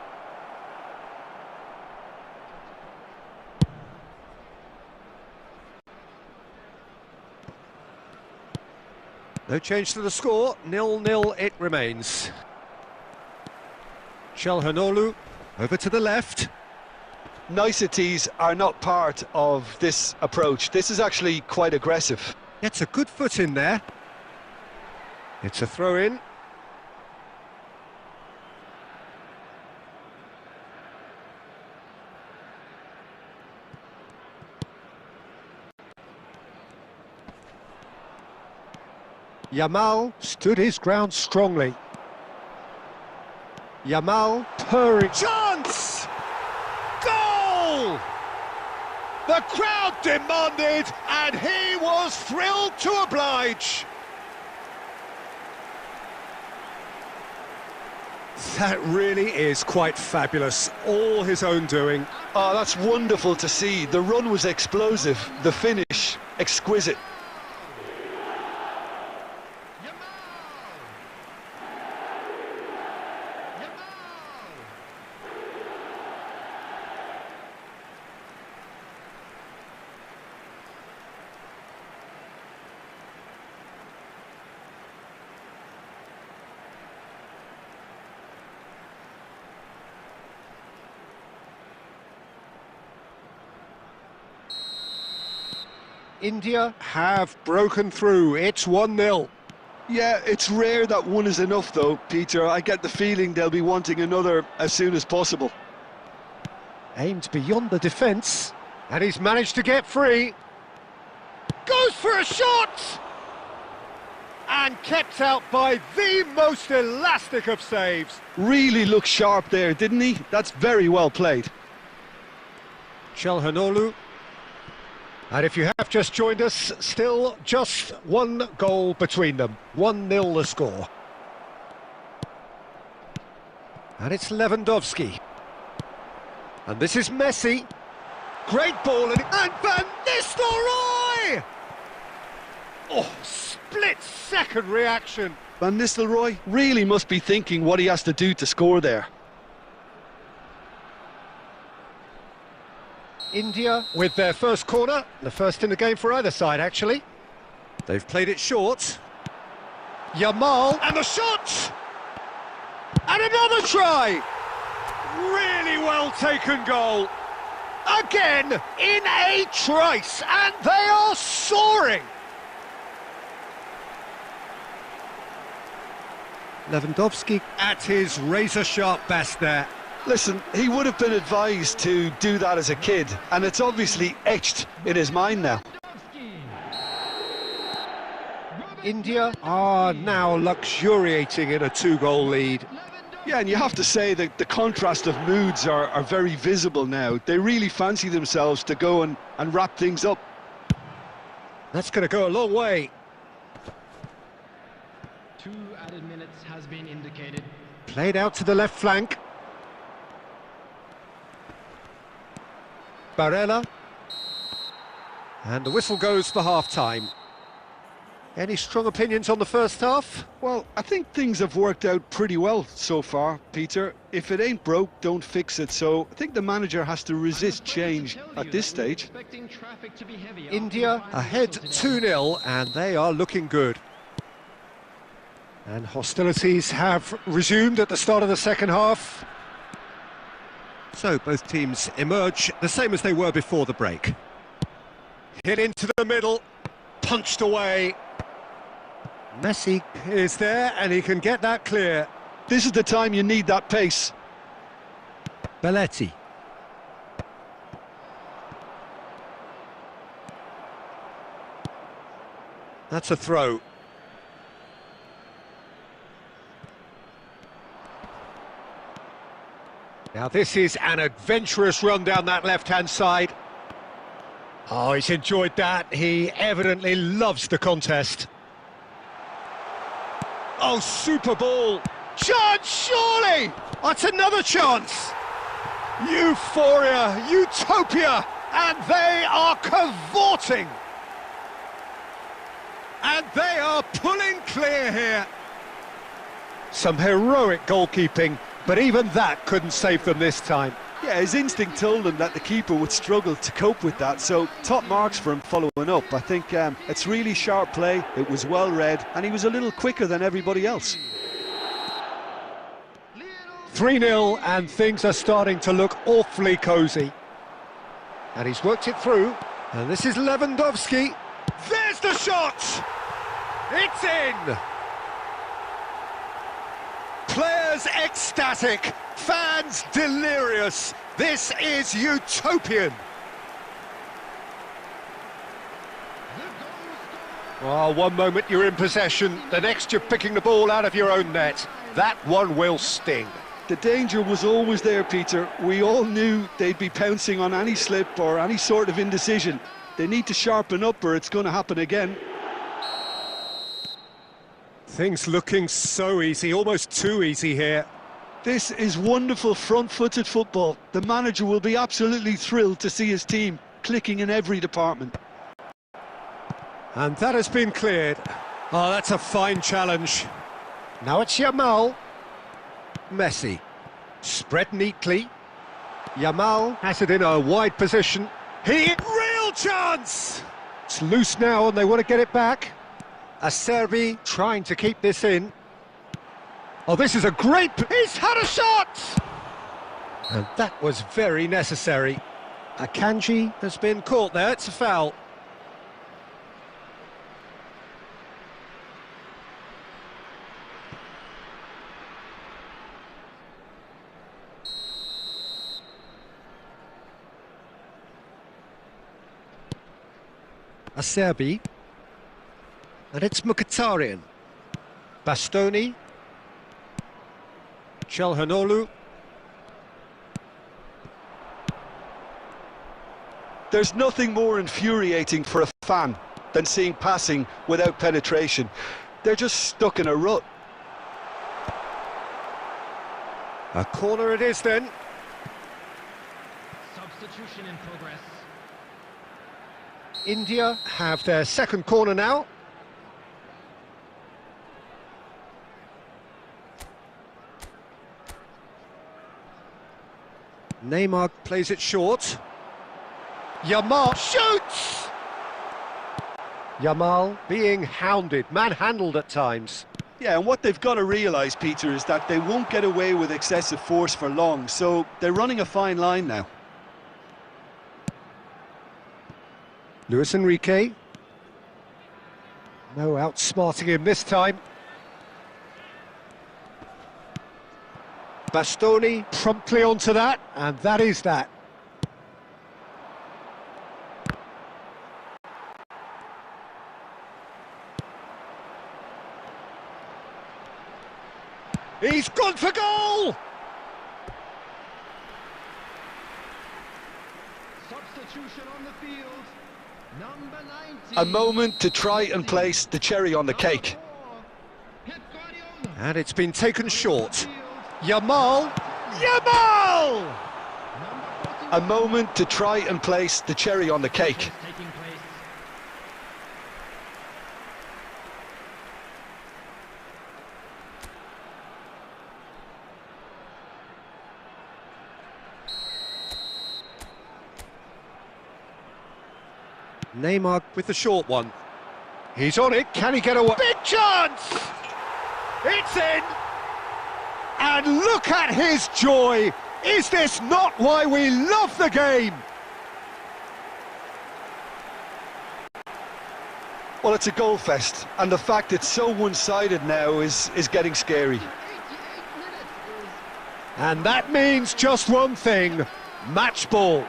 No change to the score, 0-0 it remains. Çalhanoğlu over to the left. Niceties are not part of this approach. This is actually quite aggressive. Gets a good foot in there. It's a throw-in. Yamal stood his ground strongly. Yamal purring. Chance! Goal! The crowd demanded, and he was thrilled to oblige. That really is quite fabulous. All his own doing. Oh, that's wonderful to see. The run was explosive. The finish, exquisite. India have broken through. It's 1-0. Yeah, it's rare that one is enough though, Peter. I get the feeling they'll be wanting another as soon as possible. Aimed beyond the defence, and he's managed to get free. Goes for a shot! And kept out by the most elastic of saves. Really looked sharp there, didn't he? That's very well played. Çalhanoğlu. And if you have just joined us, still just one goal between them. 1-0 the score. And it's Lewandowski. And this is Messi. Great ball and Van Nistelrooy! Oh, split-second reaction. Van Nistelrooy really must be thinking what he has to do to score there. India with their first corner, the first in the game for either side actually. They've played it short. Yamal, and the shot! And another try! Really well taken goal. Again, in a trice, and they are soaring! Lewandowski at his razor-sharp best there. Listen, he would have been advised to do that as a kid, and it's obviously etched in his mind now. India are now luxuriating in a 2-goal lead. Yeah, and you have to say that the contrast of moods are very visible now. They really fancy themselves to go and wrap things up. That's going to go a long way. 2 added minutes has been indicated. Played out to the left flank. Barella. And the whistle goes for half-time. Any strong opinions on the first half? Well, I think things have worked out pretty well so far, Peter. If it ain't broke, don't fix it. So I think the manager has to resist change at this stage. India ahead 2-0 and they are looking good. And hostilities have resumed at the start of the second half. So both teams emerge the same as they were before the break. Hit into the middle, punched away. Messi is there and he can get that clear. This is the time you need that pace. Belletti. That's a throw. Now this is an adventurous run down that left-hand side. Oh, he's enjoyed that. He evidently loves the contest. Oh, super ball. Chance, surely! That's another chance. Euphoria, utopia, and they are cavorting. And they are pulling clear here. Some heroic goalkeeping, but even that couldn't save them this time. Yeah, his instinct told him that the keeper would struggle to cope with that, so top marks for him following up. I think it's really sharp play, it was well read, and he was a little quicker than everybody else. 3-0 and things are starting to look awfully cosy. And he's worked it through, and this is Lewandowski. There's the shot! It's in! Players ecstatic, fans delirious. This is utopian. Oh, one moment you're in possession, the next you're picking the ball out of your own net. That one will sting. The danger was always there, Peter. We all knew they'd be pouncing on any slip or any sort of indecision. They need to sharpen up or it's going to happen again. Things looking so easy, almost too easy here. This is wonderful front-footed football. The manager will be absolutely thrilled to see his team clicking in every department. And that has been cleared. Oh, that's a fine challenge. Now it's Yamal. Messi. Spread neatly. Yamal has it in a wide position. Real chance! It's loose now and they want to get it back. Acerbi trying to keep this in. Oh, this is a great... He's had a shot! And that was very necessary. Akanji has been caught there, it's a foul. Acerbi. And it's Mkhitaryan. Bastoni. Chelhanoglu. There's nothing more infuriating for a fan than seeing passing without penetration. They're just stuck in a rut. A corner it is then. Substitution in progress. India have their second corner now. Neymar plays it short. Yamal shoots! Yamal being hounded, manhandled at times. Yeah, and what they've got to realise, Peter, is that they won't get away with excessive force for long, so they're running a fine line now. Luis Enrique. No outsmarting him this time. Bastoni promptly onto that, and that is that. He's gone for goal! Substitution on the field. Number 19. A moment to try and place the cherry on the cake. Pep Guardiola. And it's been taken short. Yamal! Yamal! A moment to try and place the cherry on the cake. Taking place. Neymar with the short one. He's on it, can he get away? Big chance! It's in! And look at his joy! Is this not why we love the game? Well, it's a goal fest, and the fact it's so one-sided now is getting scary. 88 minutes is And that means just one thing, match ball.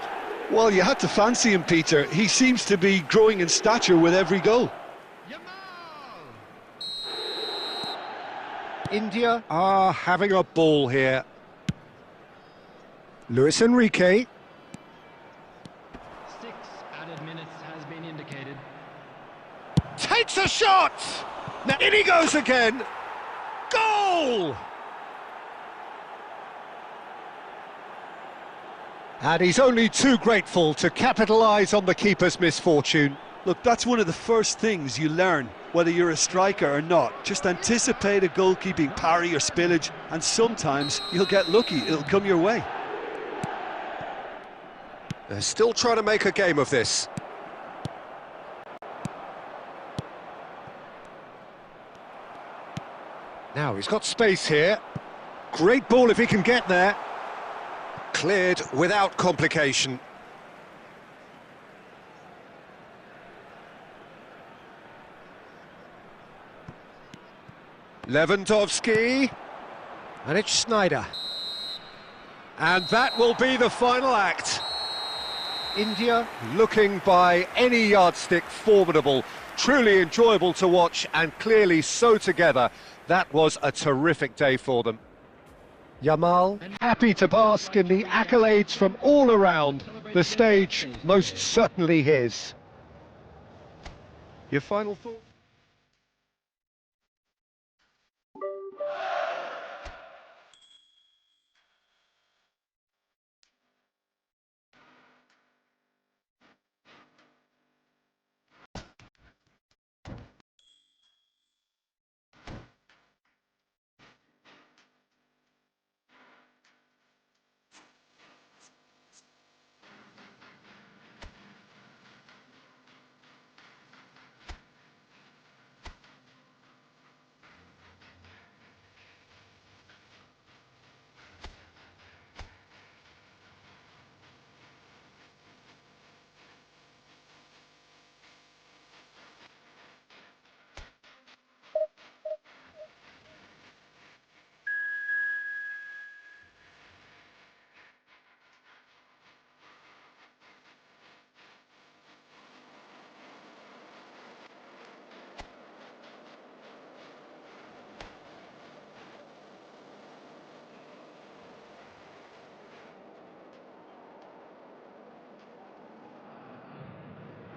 Well, you had to fancy him, Peter. He seems to be growing in stature with every goal. Yamal. India are having a ball here. Luis Enrique. 6 added minutes has been indicated. Takes a shot! Now in he goes again! Goal! And he's only too grateful to capitalise on the keeper's misfortune. Look, that's one of the first things you learn, whether you're a striker or not. Just anticipate a goalkeeping parry or spillage, and sometimes you'll get lucky, it'll come your way. They're still trying to make a game of this. Now he's got space here. Great ball if he can get there. Cleared without complication. Lewandowski. And it's Snyder. And that will be the final act. India looking by any yardstick formidable, truly enjoyable to watch and clearly so together. That was a terrific day for them. Yamal happy to bask in the accolades from all around. The stage most certainly his. Your final thought?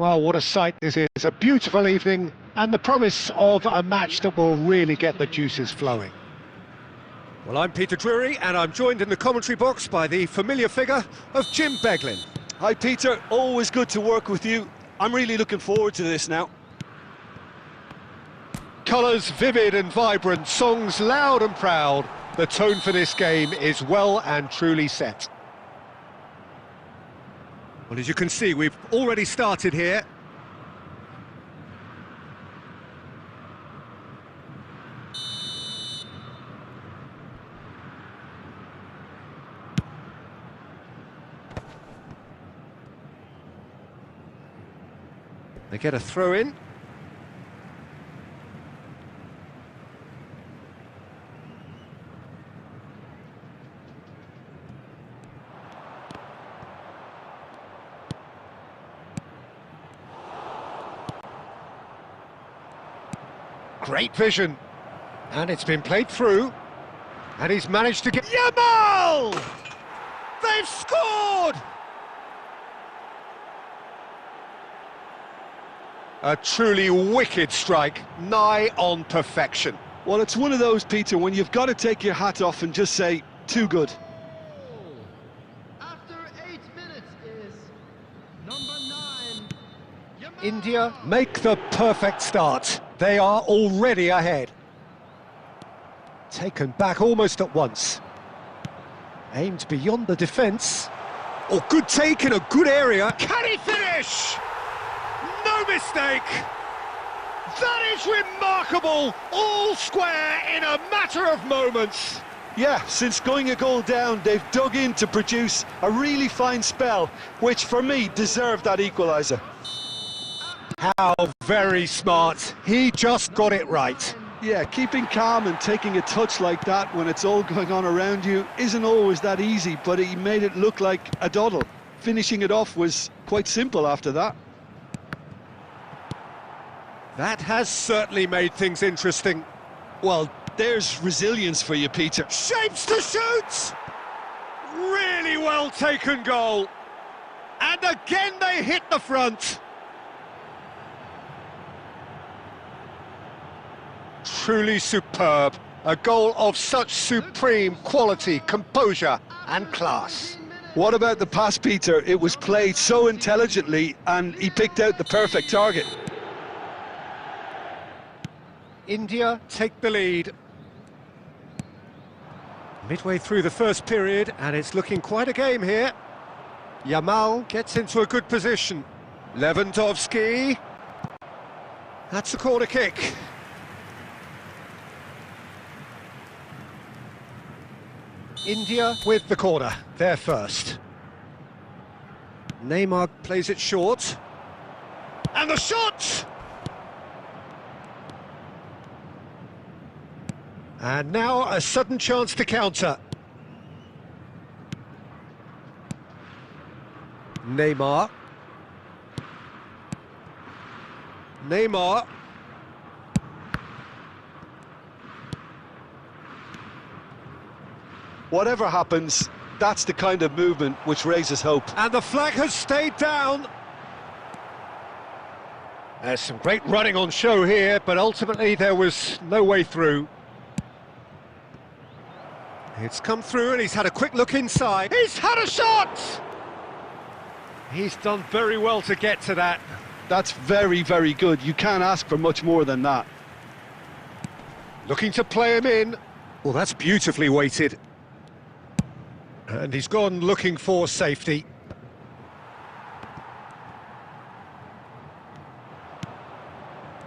Well, what a sight this is. A beautiful evening and the promise of a match that will really get the juices flowing. Well, I'm Peter Drury and I'm joined in the commentary box by the familiar figure of Jim Beglin. Hi Peter, always good to work with you. I'm really looking forward to this now. Colours vivid and vibrant, songs loud and proud. The tone for this game is well and truly set. Well, as you can see, we've already started here. They get a throw in. Great vision, and it's been played through, and he's managed to get... Yamal! They've scored! A truly wicked strike, nigh on perfection. Well, it's one of those, Peter, when you've got to take your hat off and just say, too good. After 8 minutes is number 9. India make the perfect start. They are already ahead. Taken back almost at once. Aimed beyond the defence. Oh, good take in a good area. Can he finish? No mistake. That is remarkable. All square in a matter of moments. Yeah, since going a goal down, they've dug in to produce a really fine spell, which for me deserved that equaliser. How very smart. He just got it right. Yeah, keeping calm and taking a touch like that when it's all going on around you isn't always that easy, but he made it look like a doddle. Finishing it off was quite simple after that. That has certainly made things interesting. Well, there's resilience for you, Peter. Shapes to shoot! Really well taken goal. And again they hit the front. Truly superb. A goal of such supreme quality, composure and class. What about the pass, Peter? It was played so intelligently and he picked out the perfect target. India take the lead. Midway through the first period and it's looking quite a game here. Yamal gets into a good position. Lewandowski. That's the corner kick. India with the corner, they're first. Neymar plays it short. And the shot! And now a sudden chance to counter. Neymar. Neymar. Whatever happens, that's the kind of movement which raises hope. And the flag has stayed down. There's some great running on show here, but ultimately there was no way through. It's come through and he's had a quick look inside. He's had a shot! He's done very well to get to that. That's very, very good. You can't ask for much more than that. Looking to play him in. Well, that's beautifully weighted. And he's gone looking for safety.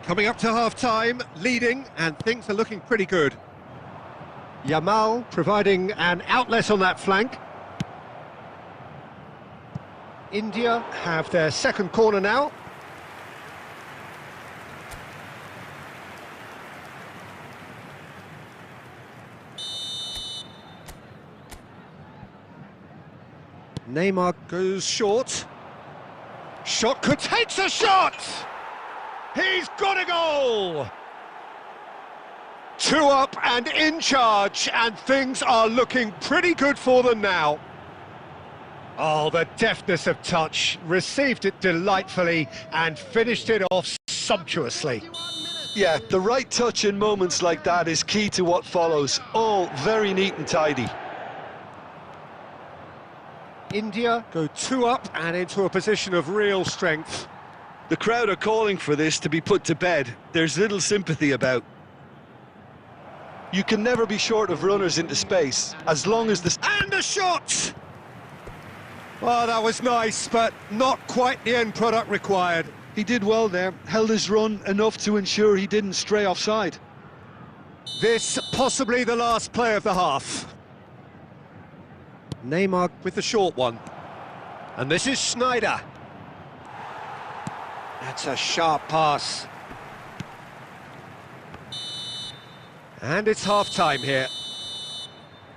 Coming up to half-time, leading, and things are looking pretty good. Yamal providing an outlet on that flank. India have their second corner now. Neymar goes short. Shot could takes a shot! He's got a goal! 2 up and in charge, and things are looking pretty good for them now. Oh, the deftness of touch, received it delightfully and finished it off sumptuously. Yeah, the right touch in moments like that is key to what follows. All very neat and tidy. India go 2 up and into a position of real strength. The crowd are calling for this to be put to bed. There's little sympathy about. You can never be short of runners into space, as long as the... And the shot! Well, that was nice, but not quite the end product required. He did well there, held his run enough to ensure he didn't stray offside. This possibly the last play of the half. Neymar with the short one. And this is Schneider. That's a sharp pass. And it's half-time here.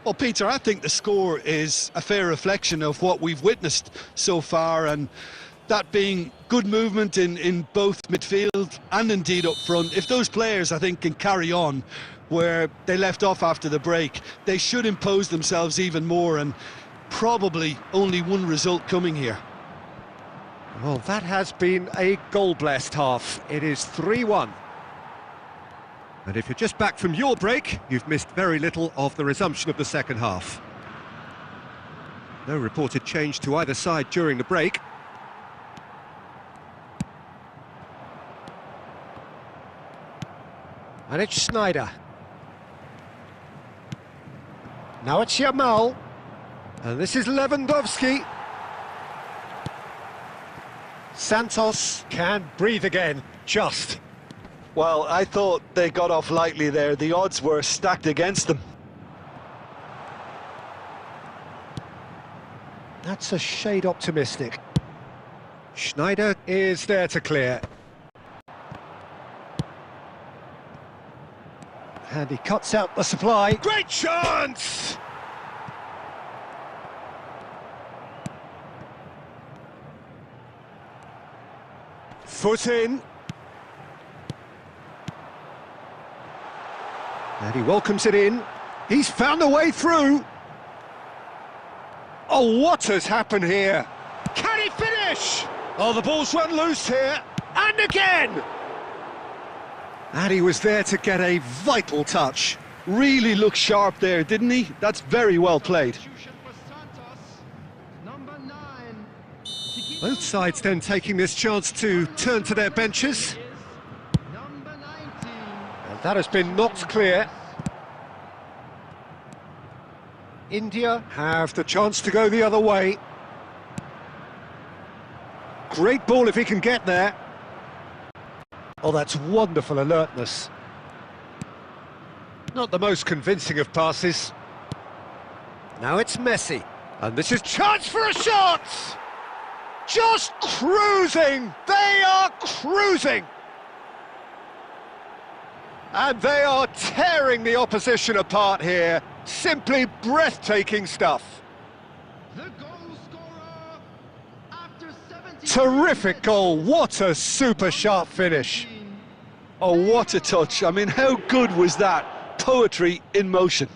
Well, Peter, I think the score is a fair reflection of what we've witnessed so far, and that being good movement in both midfield and indeed up front. If those players, I think, can carry on where they left off after the break, they should impose themselves even more, and probably only one result coming here. Well, that has been a goal-blessed half. It is 3-1. And if you're just back from your break, you've missed very little of the resumption of the second half. No reported change to either side during the break. And it's Schneider. Now it's Yamal. And this is Lewandowski. Santos can breathe again, just. Well, I thought they got off lightly there. The odds were stacked against them. That's a shade optimistic. Schneider is there to clear. And he cuts out the supply. Great chance! Foot in. And he welcomes it in. He's found a way through. Oh, what has happened here? Can he finish? Oh, the ball's run loose here. And again! And he was there to get a vital touch. Really looked sharp there, didn't he? That's very well played. Both sides then taking this chance to turn to their benches. And that has been knocked clear. India have the chance to go the other way. Great ball if he can get there. Oh, that's wonderful alertness. Not the most convincing of passes. Now it's Messi. And this is chance for a shot! Just cruising! They are cruising! And they are tearing the opposition apart here. Simply breathtaking stuff. The goal scorer after 70 Terrific goal. What a super sharp finish. Oh, what a touch. I mean, how good was that? Poetry in motion.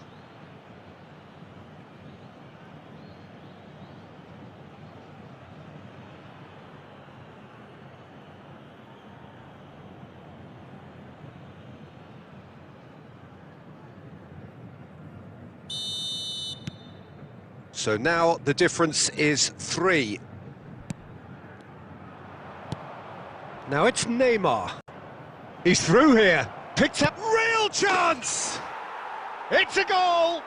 So now the difference is 3. Now it's Neymar. He's through here. Picked up. Real chance! It's a goal!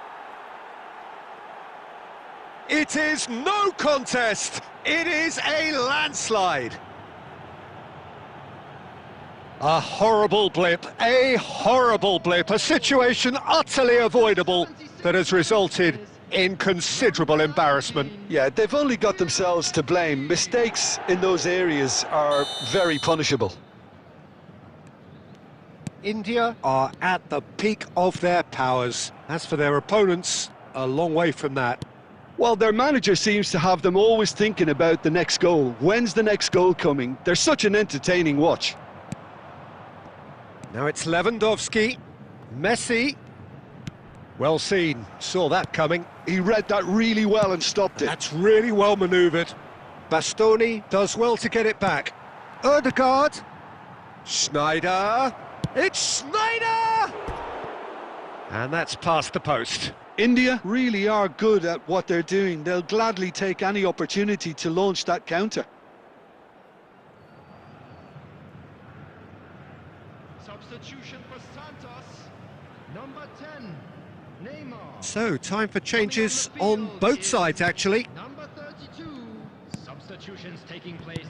It is no contest. It is a landslide. A horrible blip, a situation utterly avoidable that has resulted in considerable embarrassment. Yeah, they've only got themselves to blame. Mistakes in those areas are very punishable. India are at the peak of their powers. As for their opponents, a long way from that. Well, their manager seems to have them always thinking about the next goal. When's the next goal coming? They're such an entertaining watch. Now it's Lewandowski. Messi. Well seen, saw that coming. He read that really well and stopped it. That's really well manoeuvred. Bastoni does well to get it back. Odegaard. Schneider. It's Schneider! And that's past the post. India really are good at what they're doing. They'll gladly take any opportunity to launch that counter. Substitution for Santos. Number 10, Neymar. So, time for changes on both sides, actually. Number 32. Substitutions taking place.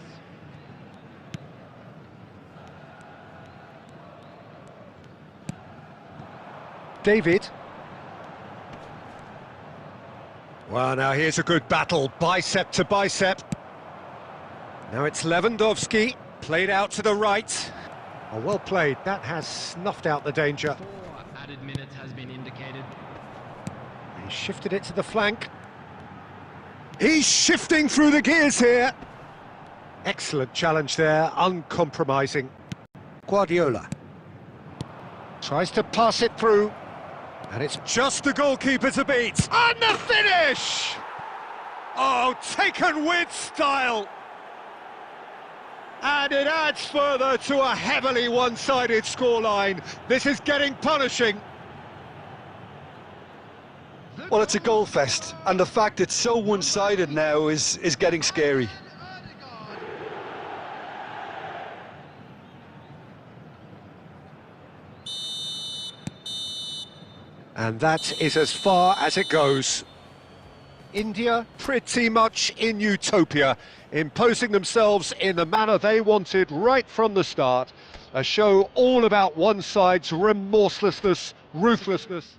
David. Well, now here's a good battle, bicep to bicep. Now it's Lewandowski, played out to the right. Oh, well played, that has snuffed out the danger. 4 added minutes has been indicated. He shifted it to the flank. He's shifting through the gears here. Excellent challenge there, uncompromising. Guardiola tries to pass it through. And it's just the goalkeeper to beat. And the finish! Oh, taken with style. And it adds further to a heavily one-sided scoreline. This is getting punishing. Well, it's a goal fest, and the fact it's so one-sided now is getting scary. And that is as far as it goes. India pretty much in utopia, imposing themselves in the manner they wanted right from the start. A show all about one side's remorselessness, ruthlessness.